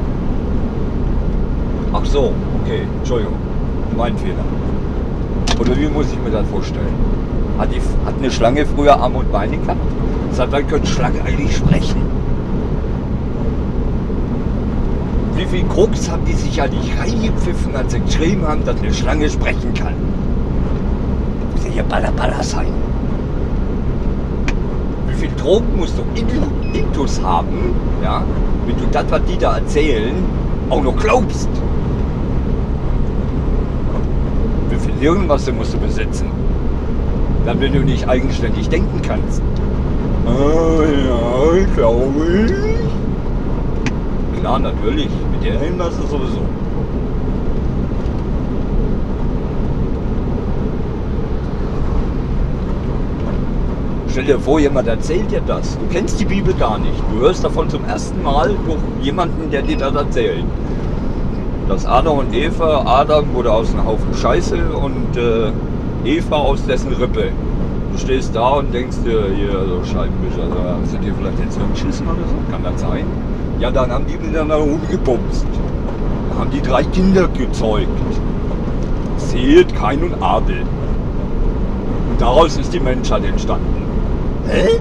Ach so, okay, Entschuldigung. Mein Fehler. Oder wie muss ich mir das vorstellen? Hat eine Schlange früher Arme und Beine gehabt? Seit wann können Schlangen eigentlich sprechen? Wie viel Krux haben die sich ja nicht reingepfiffen, als sie geschrieben haben, dass eine Schlange sprechen kann? Muss ja hier Baller sein. Wie viel Drogen musst du Intus haben, ja, wenn du das, was die da erzählen, auch noch glaubst? Wie viel Hirnmasse musst du besitzen, damit du nicht eigenständig denken kannst? Ah ja, glaube ich. Klar, natürlich. Mit der Hirnmasse sowieso. Stell dir vor, jemand erzählt dir das. Du kennst die Bibel gar nicht. Du hörst davon zum ersten Mal durch jemanden, der dir das erzählt. Dass Adam und Eva, Adam wurde aus einem Haufen Scheiße und Eva aus dessen Rippe. Du stehst da und denkst dir, hier, so Scheibenwischer, hast du dir vielleicht jetzt so geschissen oder so? Kann das sein? Ja, dann haben die miteinander rumgebumst. Dann haben die 3 Kinder gezeugt. Seht, Kain und Abel. Und daraus ist die Menschheit entstanden. Hä?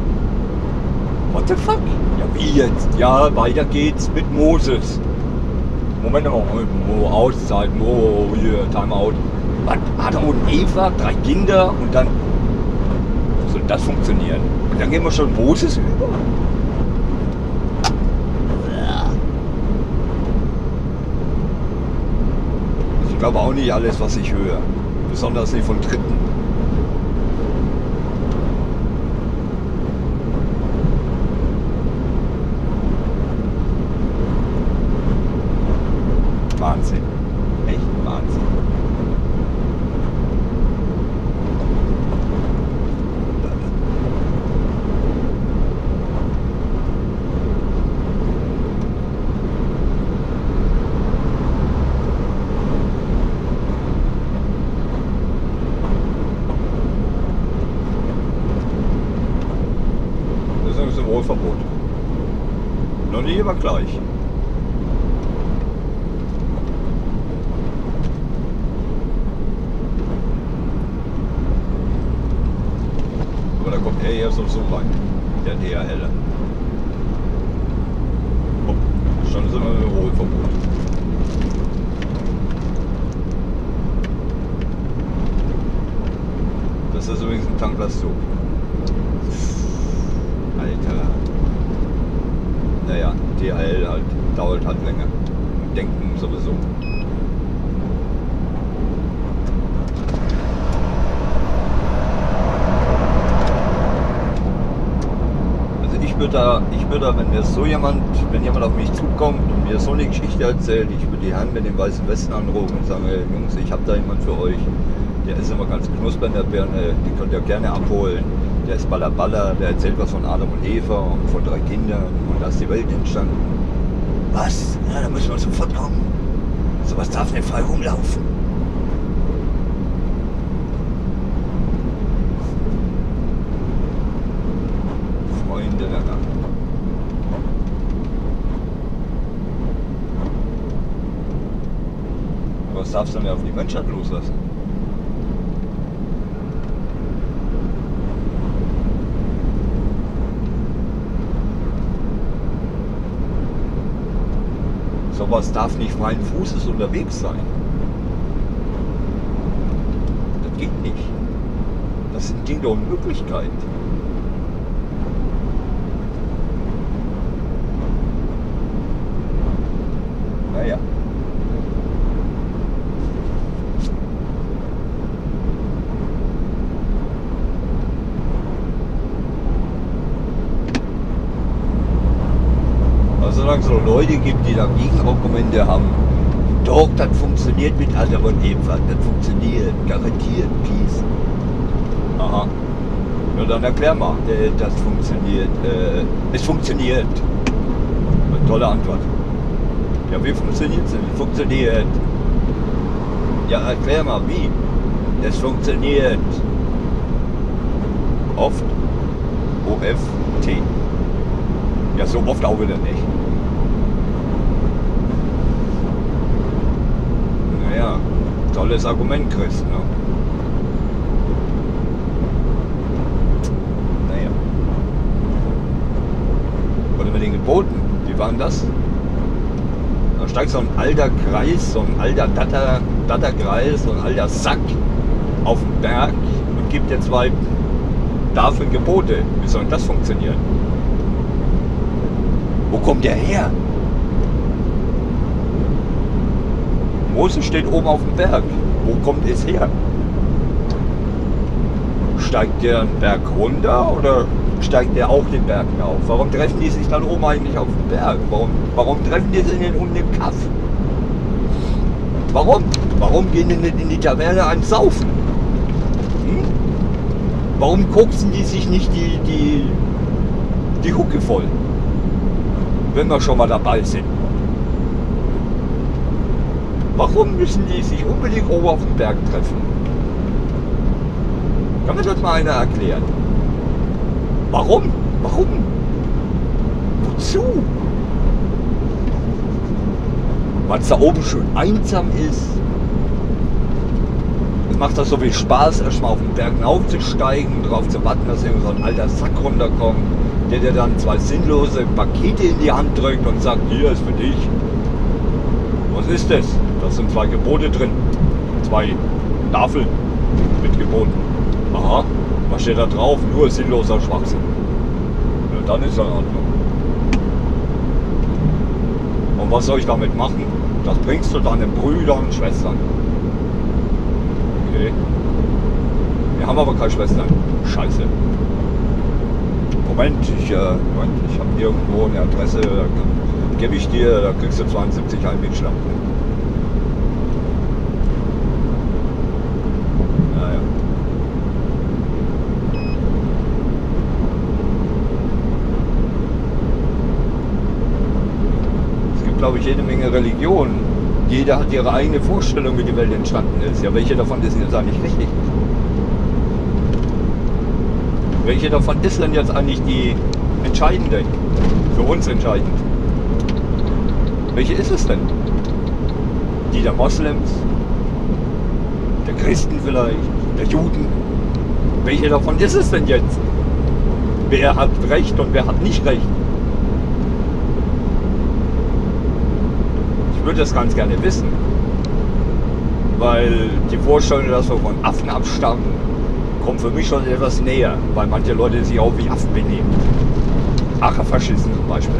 What the fuck? Ja, wie jetzt? Ja, weiter geht's mit Moses. Moment mal, Auszeit, hier, Timeout. Was? Adam und Eva, 3 Kinder und dann soll das funktionieren? Und dann gehen wir schon Moses über? Ich glaube auch nicht alles, was ich höre. Besonders nicht von Dritten. Wahnsinn. Echt Wahnsinn. Das ist ein Wohlverbot. Noch nie immer gleich. Da kommt er hier so rein, der DHL. Oh, schon sind wir im Wohlverbot. Das ist übrigens ein Tanklastzug. Alter. Naja, DHL halt, dauert halt länger. Denken sowieso. Ich würde, wenn jemand auf mich zukommt und mir so eine Geschichte erzählt, ich würde die Herren mit dem weißen Westen anrufen und sagen, hey, Jungs, ich habe da jemand für euch, der ist immer ganz knusper in der Birne, die könnt ihr gerne abholen, der ist Baller, der erzählt was von Adam und Eva und von 3 Kindern und da ist die Welt entstanden. Was? Ja, da müssen wir sofort kommen. Sowas darf nicht frei rumlaufen. Freunde der Nacht. Was darfst du denn auf die Menschheit loslassen? Sowas darf nicht freien Fußes unterwegs sein. Das geht nicht. Das sind Dinge und Möglichkeiten. Naja. Solange es noch Leute gibt, die dagegen Argumente haben, Doch, das funktioniert mit Adam und Eva. Das funktioniert. Garantiert. Peace. Aha. Ja, dann erklär mal. Das funktioniert. Es funktioniert. Eine tolle Antwort. Ja, wie funktioniert es denn? Es funktioniert. Ja, erklär mal, wie. Es funktioniert. Oft. O-F-T. Ja, so oft auch wieder nicht. Naja, tolles Argument, Chris, ne? Naja. Oder mit den Geboten, wie war denn das? Da steigt so ein alter Kreis, so ein alter Datterkreis, so ein alter Sack auf den Berg und gibt dir 2 dafür Gebote. Wie soll das funktionieren? Wo kommt der her? Mose steht oben auf dem Berg. Wo kommt es her? Steigt der einen Berg runter oder steigt der auch den Berg hinauf? Warum treffen die sich dann oben eigentlich auf dem Berg? Warum treffen die sich unten im Kaff? Warum? Warum gehen die nicht in die Taverne ein Saufen? Hm? Warum koksen die sich nicht die Hucke voll? Wenn wir schon mal dabei sind. Warum müssen die sich unbedingt oben auf dem Berg treffen? Kann mir das mal einer erklären? Warum? Warum? Wozu? Weil es da oben schön einsam ist. Es macht das so viel Spaß, erstmal auf den Berg aufzusteigen und darauf zu warten, dass irgend so ein alter Sack runterkommt, der dir dann 2 sinnlose Pakete in die Hand drückt und sagt, hier ist für dich. Was ist das? Da sind 2 Gebote drin. 2 Tafeln mit Geboten. Aha, was steht da drauf? Nur sinnloser Schwachsinn. Ja, dann ist er in Ordnung. Und was soll ich damit machen? Das bringst du deinen Brüdern und Schwestern. Okay. Wir haben aber keine Schwestern. Scheiße. Moment, ich habe irgendwo eine Adresse, da gebe ich dir, da kriegst du 72 Heimwegschlag. Naja. Es gibt, glaube ich, jede Menge Religionen. Jeder hat ihre eigene Vorstellung, wie die Welt entstanden ist. Ja, welche davon ist jetzt eigentlich richtig? Welche davon ist denn jetzt eigentlich die entscheidende? Für uns entscheidend? Welche ist es denn? Die der Moslems? Der Christen vielleicht? Der Juden? Welche davon ist es denn jetzt? Wer hat Recht und wer hat nicht Recht? Ich würde das ganz gerne wissen. Weil die Vorstellung, dass wir von Affen abstammen, kommt für mich schon etwas näher, weil manche Leute sich auch wie Affen benehmen. Faschisten zum Beispiel.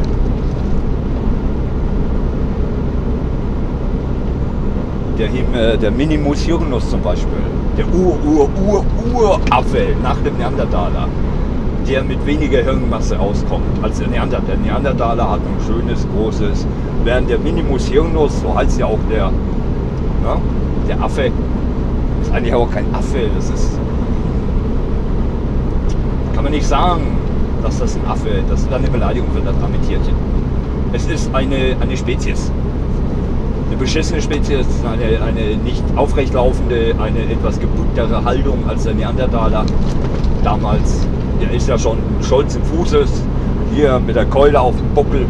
Der Minimus Hirnus zum Beispiel, der Ur-Affe nach dem Neandertaler, der mit weniger Hirnmasse auskommt als der Neandertaler. Der Neandertaler hat ein schönes, großes, während der Minimus Hirnus, so heißt ja auch der Affe, ist eigentlich auch kein Affe, das ist, kann man nicht sagen, dass das ein Affe, das ist eine Beleidigung für das arme Tierchen. Es ist eine Spezies. Eine beschissene Spezies, eine nicht aufrecht laufende, eine etwas gebücktere Haltung als der Neandertaler. Damals, der ist ja schon stolz im Fußes, hier mit der Keule auf dem Buckel.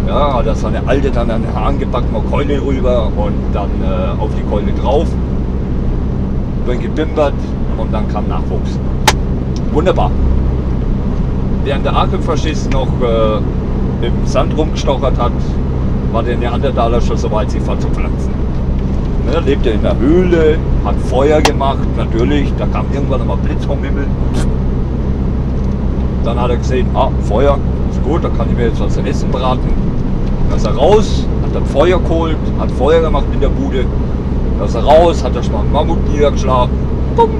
Ja, da ist seine Alte dann an den Haaren gepackt, mal Keule rüber und dann auf die Keule drauf. Dann gebimbert und dann kam Nachwuchs. Wunderbar. Während der Arche-Faschist noch im Sand rumgestochert hat, war der Neandertaler schon so weit, sich fortzupflanzen. Er lebte in der Höhle, hat Feuer gemacht, natürlich, da kam irgendwann mal Blitz vom Himmel. Dann hat er gesehen, Feuer, ist gut, da kann ich mir jetzt was zu essen braten. Dann ist er raus, hat dann Feuer geholt, hat Feuer gemacht in der Bude. Dann ist er raus, hat er schon mal einen Mammut niedergeschlagen. Bumm.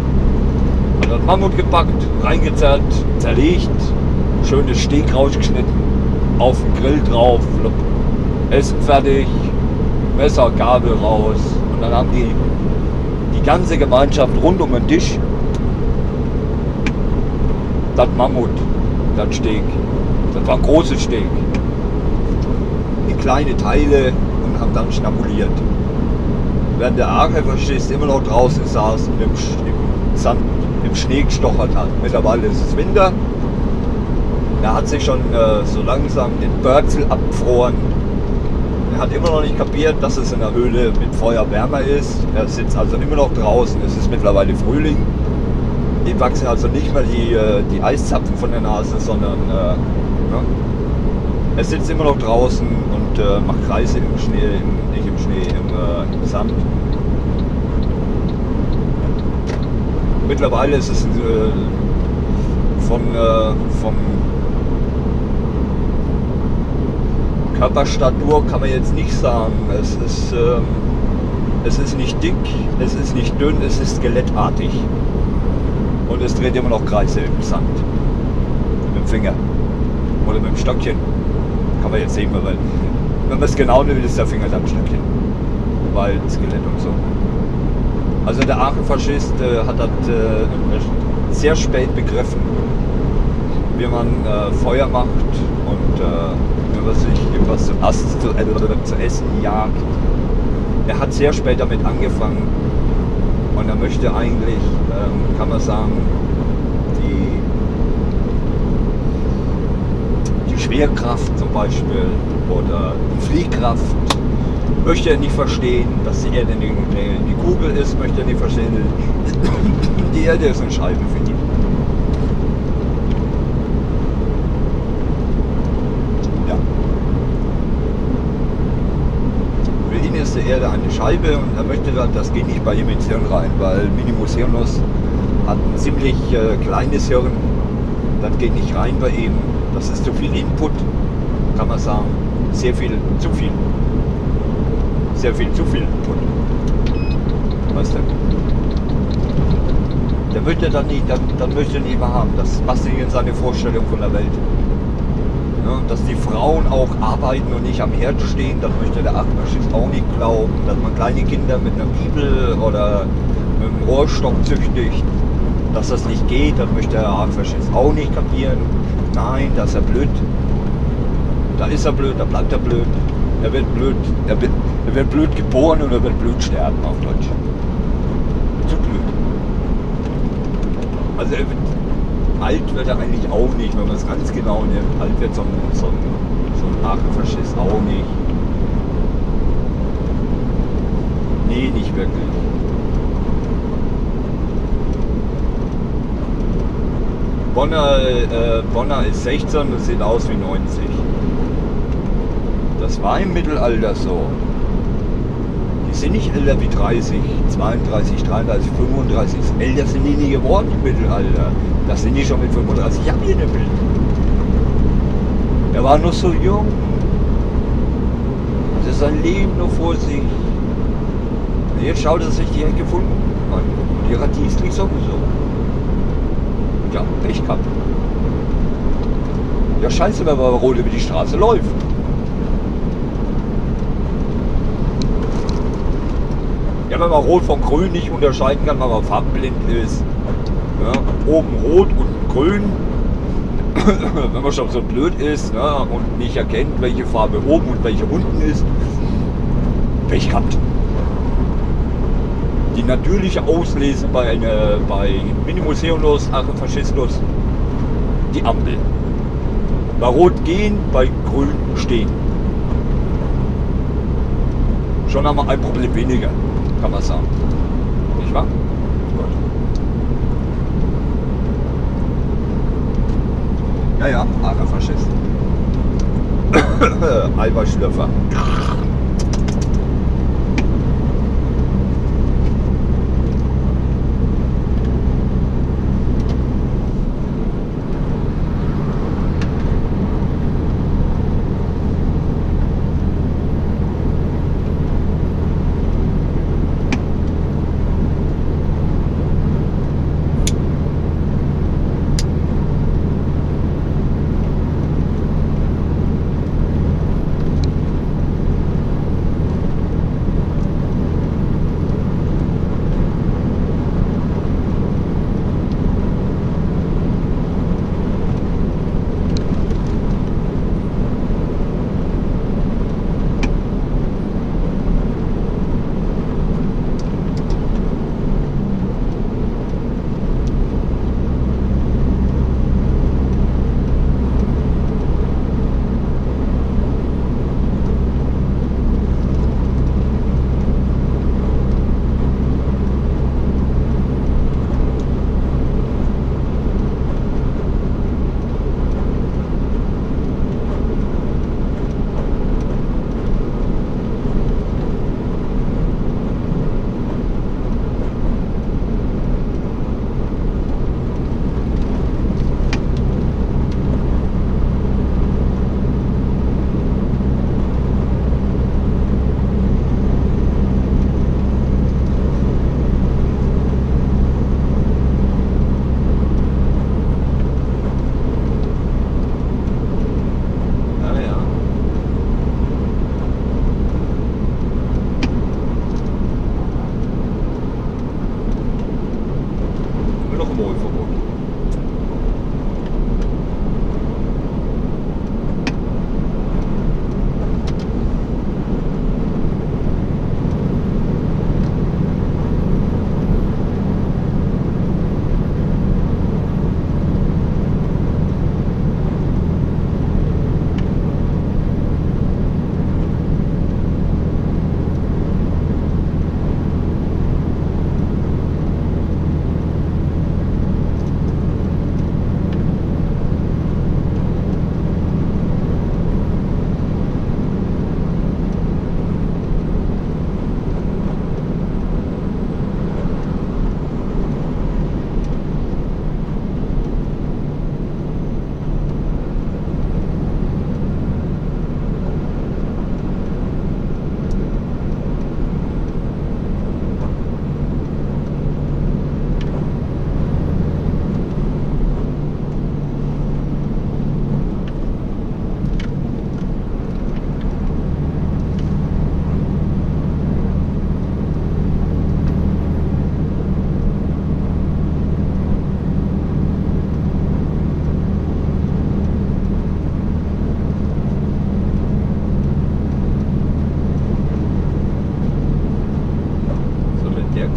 Hat das Mammut gepackt, reingezerrt, zerlegt, schönes Steak rausgeschnitten, auf den Grill drauf, Essen fertig. Messer, Gabel raus. Und dann haben die ganze Gemeinschaft rund um den Tisch das Mammut, das Steak. Das war ein großes Steak. In kleine Teile und haben dann schnabuliert. Während der Archifaschist immer noch draußen saß und im Sand, im Schnee gestochert hat. Mittlerweile ist es Winter. Er hat sich schon so langsam den Börzel abgefroren. Er hat immer noch nicht kapiert, dass es in der Höhle mit Feuer wärmer ist. Er sitzt also immer noch draußen. Es ist mittlerweile Frühling. Ihm wachsen also nicht mehr die Eiszapfen von der Nase, sondern ne? Er sitzt immer noch draußen und macht Kreise im Schnee, nicht im Schnee, im Sand. Mittlerweile ist es vom Körperstatur kann man jetzt nicht sagen. Es ist nicht dick, es ist nicht dünn, es ist skelettartig. Und es dreht immer noch Kreise im Sand. Mit dem Finger. Oder mit dem Stöckchen. Kann man jetzt sehen, wenn man es genau nimmt, ist der Finger dann Stöckchen. Weil Skelett und so. Also der Archifaschist hat das sehr spät begriffen, wie man Feuer macht und wie man sich irgendwas zu essen jagt. Er hat sehr spät damit angefangen und er möchte eigentlich, kann man sagen, die Schwerkraft zum Beispiel oder die Fliehkraft möchte er nicht verstehen, dass die Erde die Kugel ist, möchte er nicht verstehen, die Erde ist eine Scheibe für ihn. Ja. Für ihn ist die Erde eine Scheibe und er möchte dann, das geht nicht bei ihm ins Hirn rein, weil Minimus Hirnus hat ein ziemlich kleines Hirn, das geht nicht rein bei ihm, das ist zu viel Input, kann man sagen, sehr viel, zu viel. Sehr viel zu viel Input. Weißt du? Der möchte dann nicht, dann möchte er nicht mehr haben. Das passt nicht in seine Vorstellung von der Welt. Ja, dass die Frauen auch arbeiten und nicht am Herd stehen, das möchte der Archifaschist auch nicht glauben. Dass man kleine Kinder mit einer Bibel oder mit einem Rohrstock züchtigt, dass das nicht geht, das möchte der Archifaschist auch nicht kapieren. Nein, da ist er blöd. Da ist er blöd, da bleibt er blöd. Er wird blöd, er wird blöd geboren und er wird blöd sterben, auf Deutsch. Zu blöd. Also alt wird er eigentlich auch nicht, wenn man es ganz genau nimmt. Alt wird so ein Archifaschist auch nicht. Nee, nicht wirklich. Bonner ist 16 und sieht aus wie 90. Das war im Mittelalter so. Die sind nicht älter wie 30, 32, 33, 35. Älter sind die nie geworden im Mittelalter. Das sind die schon mit 35 Jahren hier in der Bild. Er war noch so jung. Das ist sein Leben noch vor sich. Und jetzt schaut er sich die Ecke gefunden an. Und ihrer Diesel sowieso. Ja, Pech gehabt. Ja, scheiße, wenn man rot über die Straße läuft. Ja, wenn man Rot von Grün nicht unterscheiden kann, weil man farbenblind ist. Ja, oben rot, unten grün. Wenn man schon so blöd ist, ne, und nicht erkennt, welche Farbe oben und welche unten ist. Pech gehabt. Die natürliche Auslese bei Minimus Hirnus, Archifaschistus, die Ampel. Bei Rot gehen, bei Grün stehen. Schon haben wir ein Problem weniger, kann man sagen. Nicht wahr? Gut. Ja, ja, Archifaschist. Eiweißschlürfer. Überholverbot.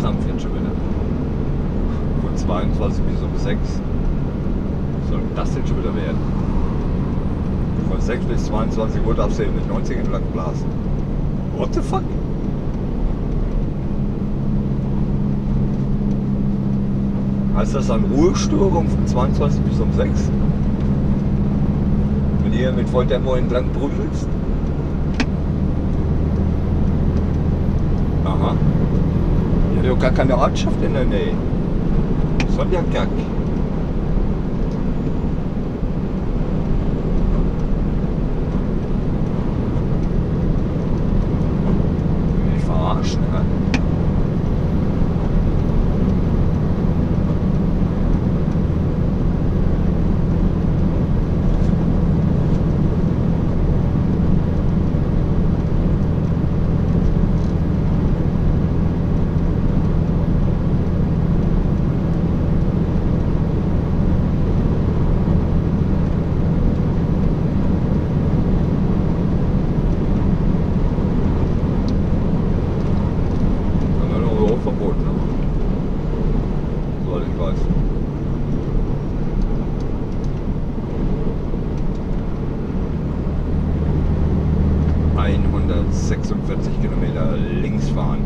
Krampf jetzt schon wieder. Von 22 bis um 6. Was soll das denn schon wieder werden? Von 6 bis 22 Uhr darfst du mit 90 entlang blasen. What the fuck? Heißt das dann Ruhestörung von 22 bis um 6? Wenn ihr mit Volltempo entlang prügelst? Aha. Ja, gar keine Ortschaft in der Nähe. Sondergack. Mich verarschen, ne? Verboten, soweit ich weiß. ...146 Kilometer links fahren.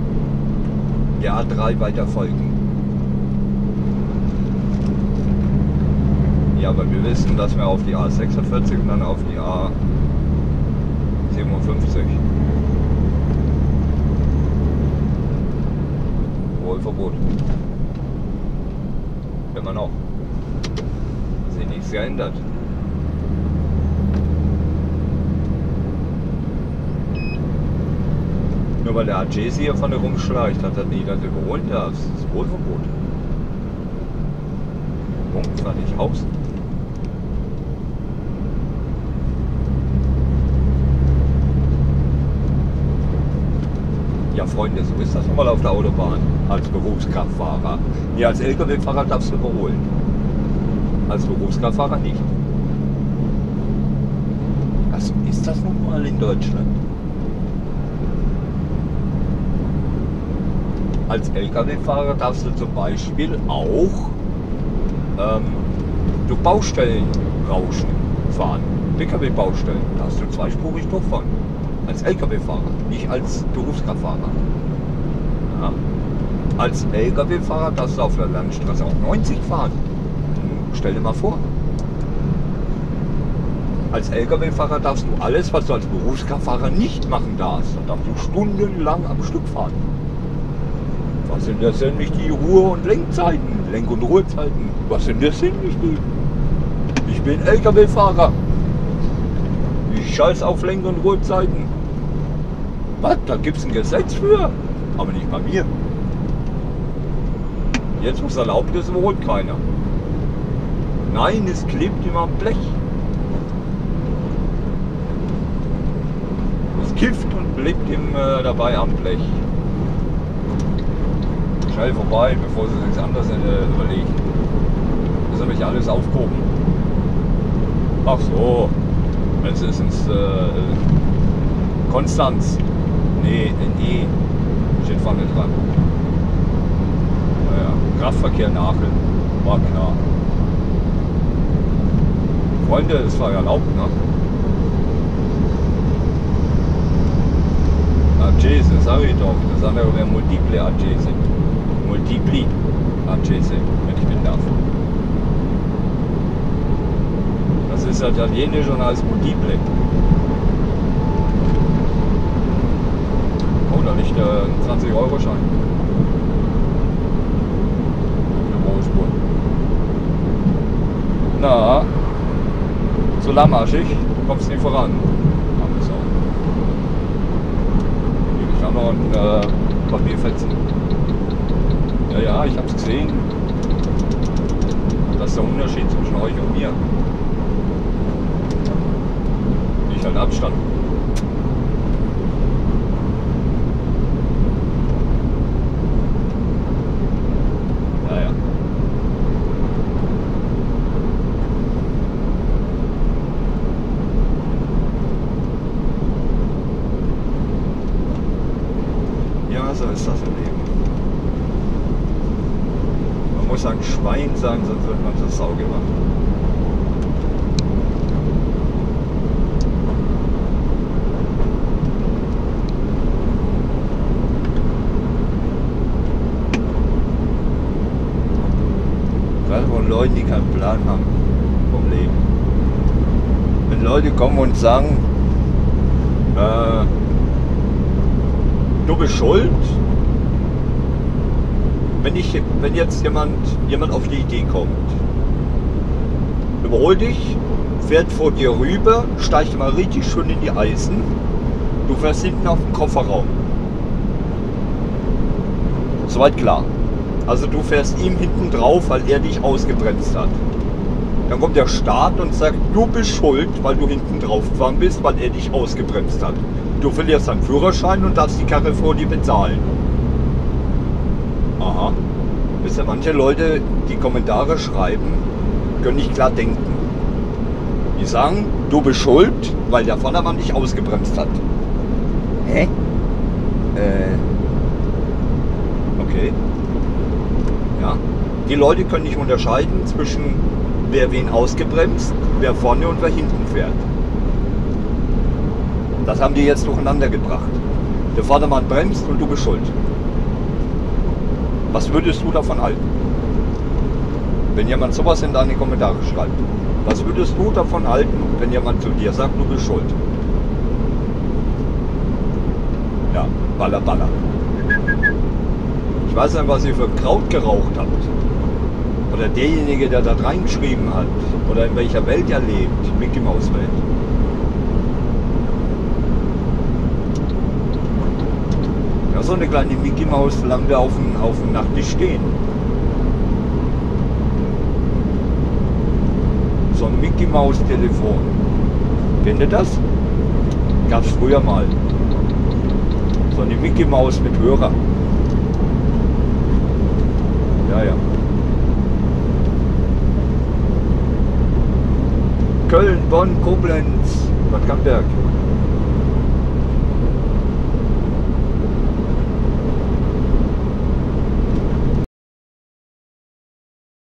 Der A3 weiter folgen. Ja, aber wir wissen, dass wir auf die A46 und dann auf die A57. Verbot. Immer noch. Hat sich nichts geändert. Nur weil der AJC hier vorne rumschleicht, hat er nie, dass du überholen darfst. Das ist Wohlverbot. Punkt, fertig, aus. Ja, Freunde, so ist das nun mal auf der Autobahn als Berufskraftfahrer. Nee, als Lkw-Fahrer darfst du überholen. Als Berufskraftfahrer nicht. Also ist das nun mal in Deutschland. Als Lkw-Fahrer darfst du zum Beispiel auch durch Baustellenrauschen fahren. Pkw-Baustellen, darfst du zweispurig durchfahren. Als Lkw-Fahrer, nicht als Berufskraftfahrer. Ja. Als Lkw-Fahrer darfst du auf der Landstraße auch 90 fahren. Stell dir mal vor. Als Lkw-Fahrer darfst du alles, was du als Berufskraftfahrer nicht machen darfst. Da darfst du stundenlang am Stück fahren. Was sind das denn nicht die Ruhe- und Lenkzeiten? Lenk- und Ruhezeiten. Was sind das denn nicht die? Ich bin Lkw-Fahrer. Ich scheiß auf Lenk- und Ruhezeiten. Was? Da gibt es ein Gesetz für? Aber nicht bei mir. Jetzt, wo es erlaubt ist, überholt keiner. Nein, es klebt immer am Blech. Es kifft und klebt ihm dabei am Blech. Schnell vorbei, bevor sie sich anderes überlegt. nämlich alles aufgehoben. Ach so, jetzt ist es Konstanz. Nee, nee, steht vorne dran. Naja, Kraftverkehr Nachel, war klar. Freunde, es war erlaubt, ne? Adjacent, sag ich doch. Das andere wäre Multiple Adjacent. Multipli Adjacent, wenn ich bin darf. Das ist italienisch und heißt Multiple. Oh, da liegt ein 20-Euro-Schein. Eine Rohspur. Na, so lahmarschig kommst du nicht voran. Ich habe noch ein Papierfetzen. Ja, ja, ich habe es gesehen. Das ist der Unterschied zwischen euch und mir. Ich halt Abstand. Ja, ja. Ja, so ist das im Leben. Man muss ein Schwein sein, sonst wird man zur Sau gemacht. Gerade von Leuten, die keinen Plan haben vom Leben. Wenn Leute kommen und sagen, du bist schuld, wenn jetzt jemand auf die Idee kommt, überholt dich, fährt vor dir rüber, steigt mal richtig schön in die Eisen, du fährst hinten auf den Kofferraum. Soweit klar. Also du fährst ihm hinten drauf, weil er dich ausgebremst hat. Dann kommt der Staat und sagt, du bist schuld, weil du hinten drauf gefahren bist, weil er dich ausgebremst hat. Du verlierst deinen Führerschein und darfst die Karre vor dir bezahlen. Aha. Wisst ihr, manche Leute, die Kommentare schreiben, können nicht klar denken. Die sagen, du bist schuld, weil der Vordermann dich ausgebremst hat. Hä? Okay. Ja. Die Leute können nicht unterscheiden zwischen wer wen ausgebremst, wer vorne und wer hinten fährt. Das haben die jetzt durcheinander gebracht. Der Vordermann bremst und du bist schuld. Was würdest du davon halten? Wenn jemand sowas in deine Kommentare schreibt. Was würdest du davon halten, wenn jemand zu dir sagt, du bist schuld? Ja, baller, baller. Ich weiß nicht, was ihr für Kraut geraucht habt. Oder derjenige, der da reingeschrieben hat. Oder in welcher Welt er lebt. Mickey Maus Welt. Ja, so eine kleine Mickey Maus Lampe auf dem Nachttisch stehen. So ein Mickey Maus Telefon. Kennt ihr das? Gab es früher mal. So eine Mickey Maus mit Hörer. Ja, ja. Köln, Bonn, Koblenz, Bad Camberg.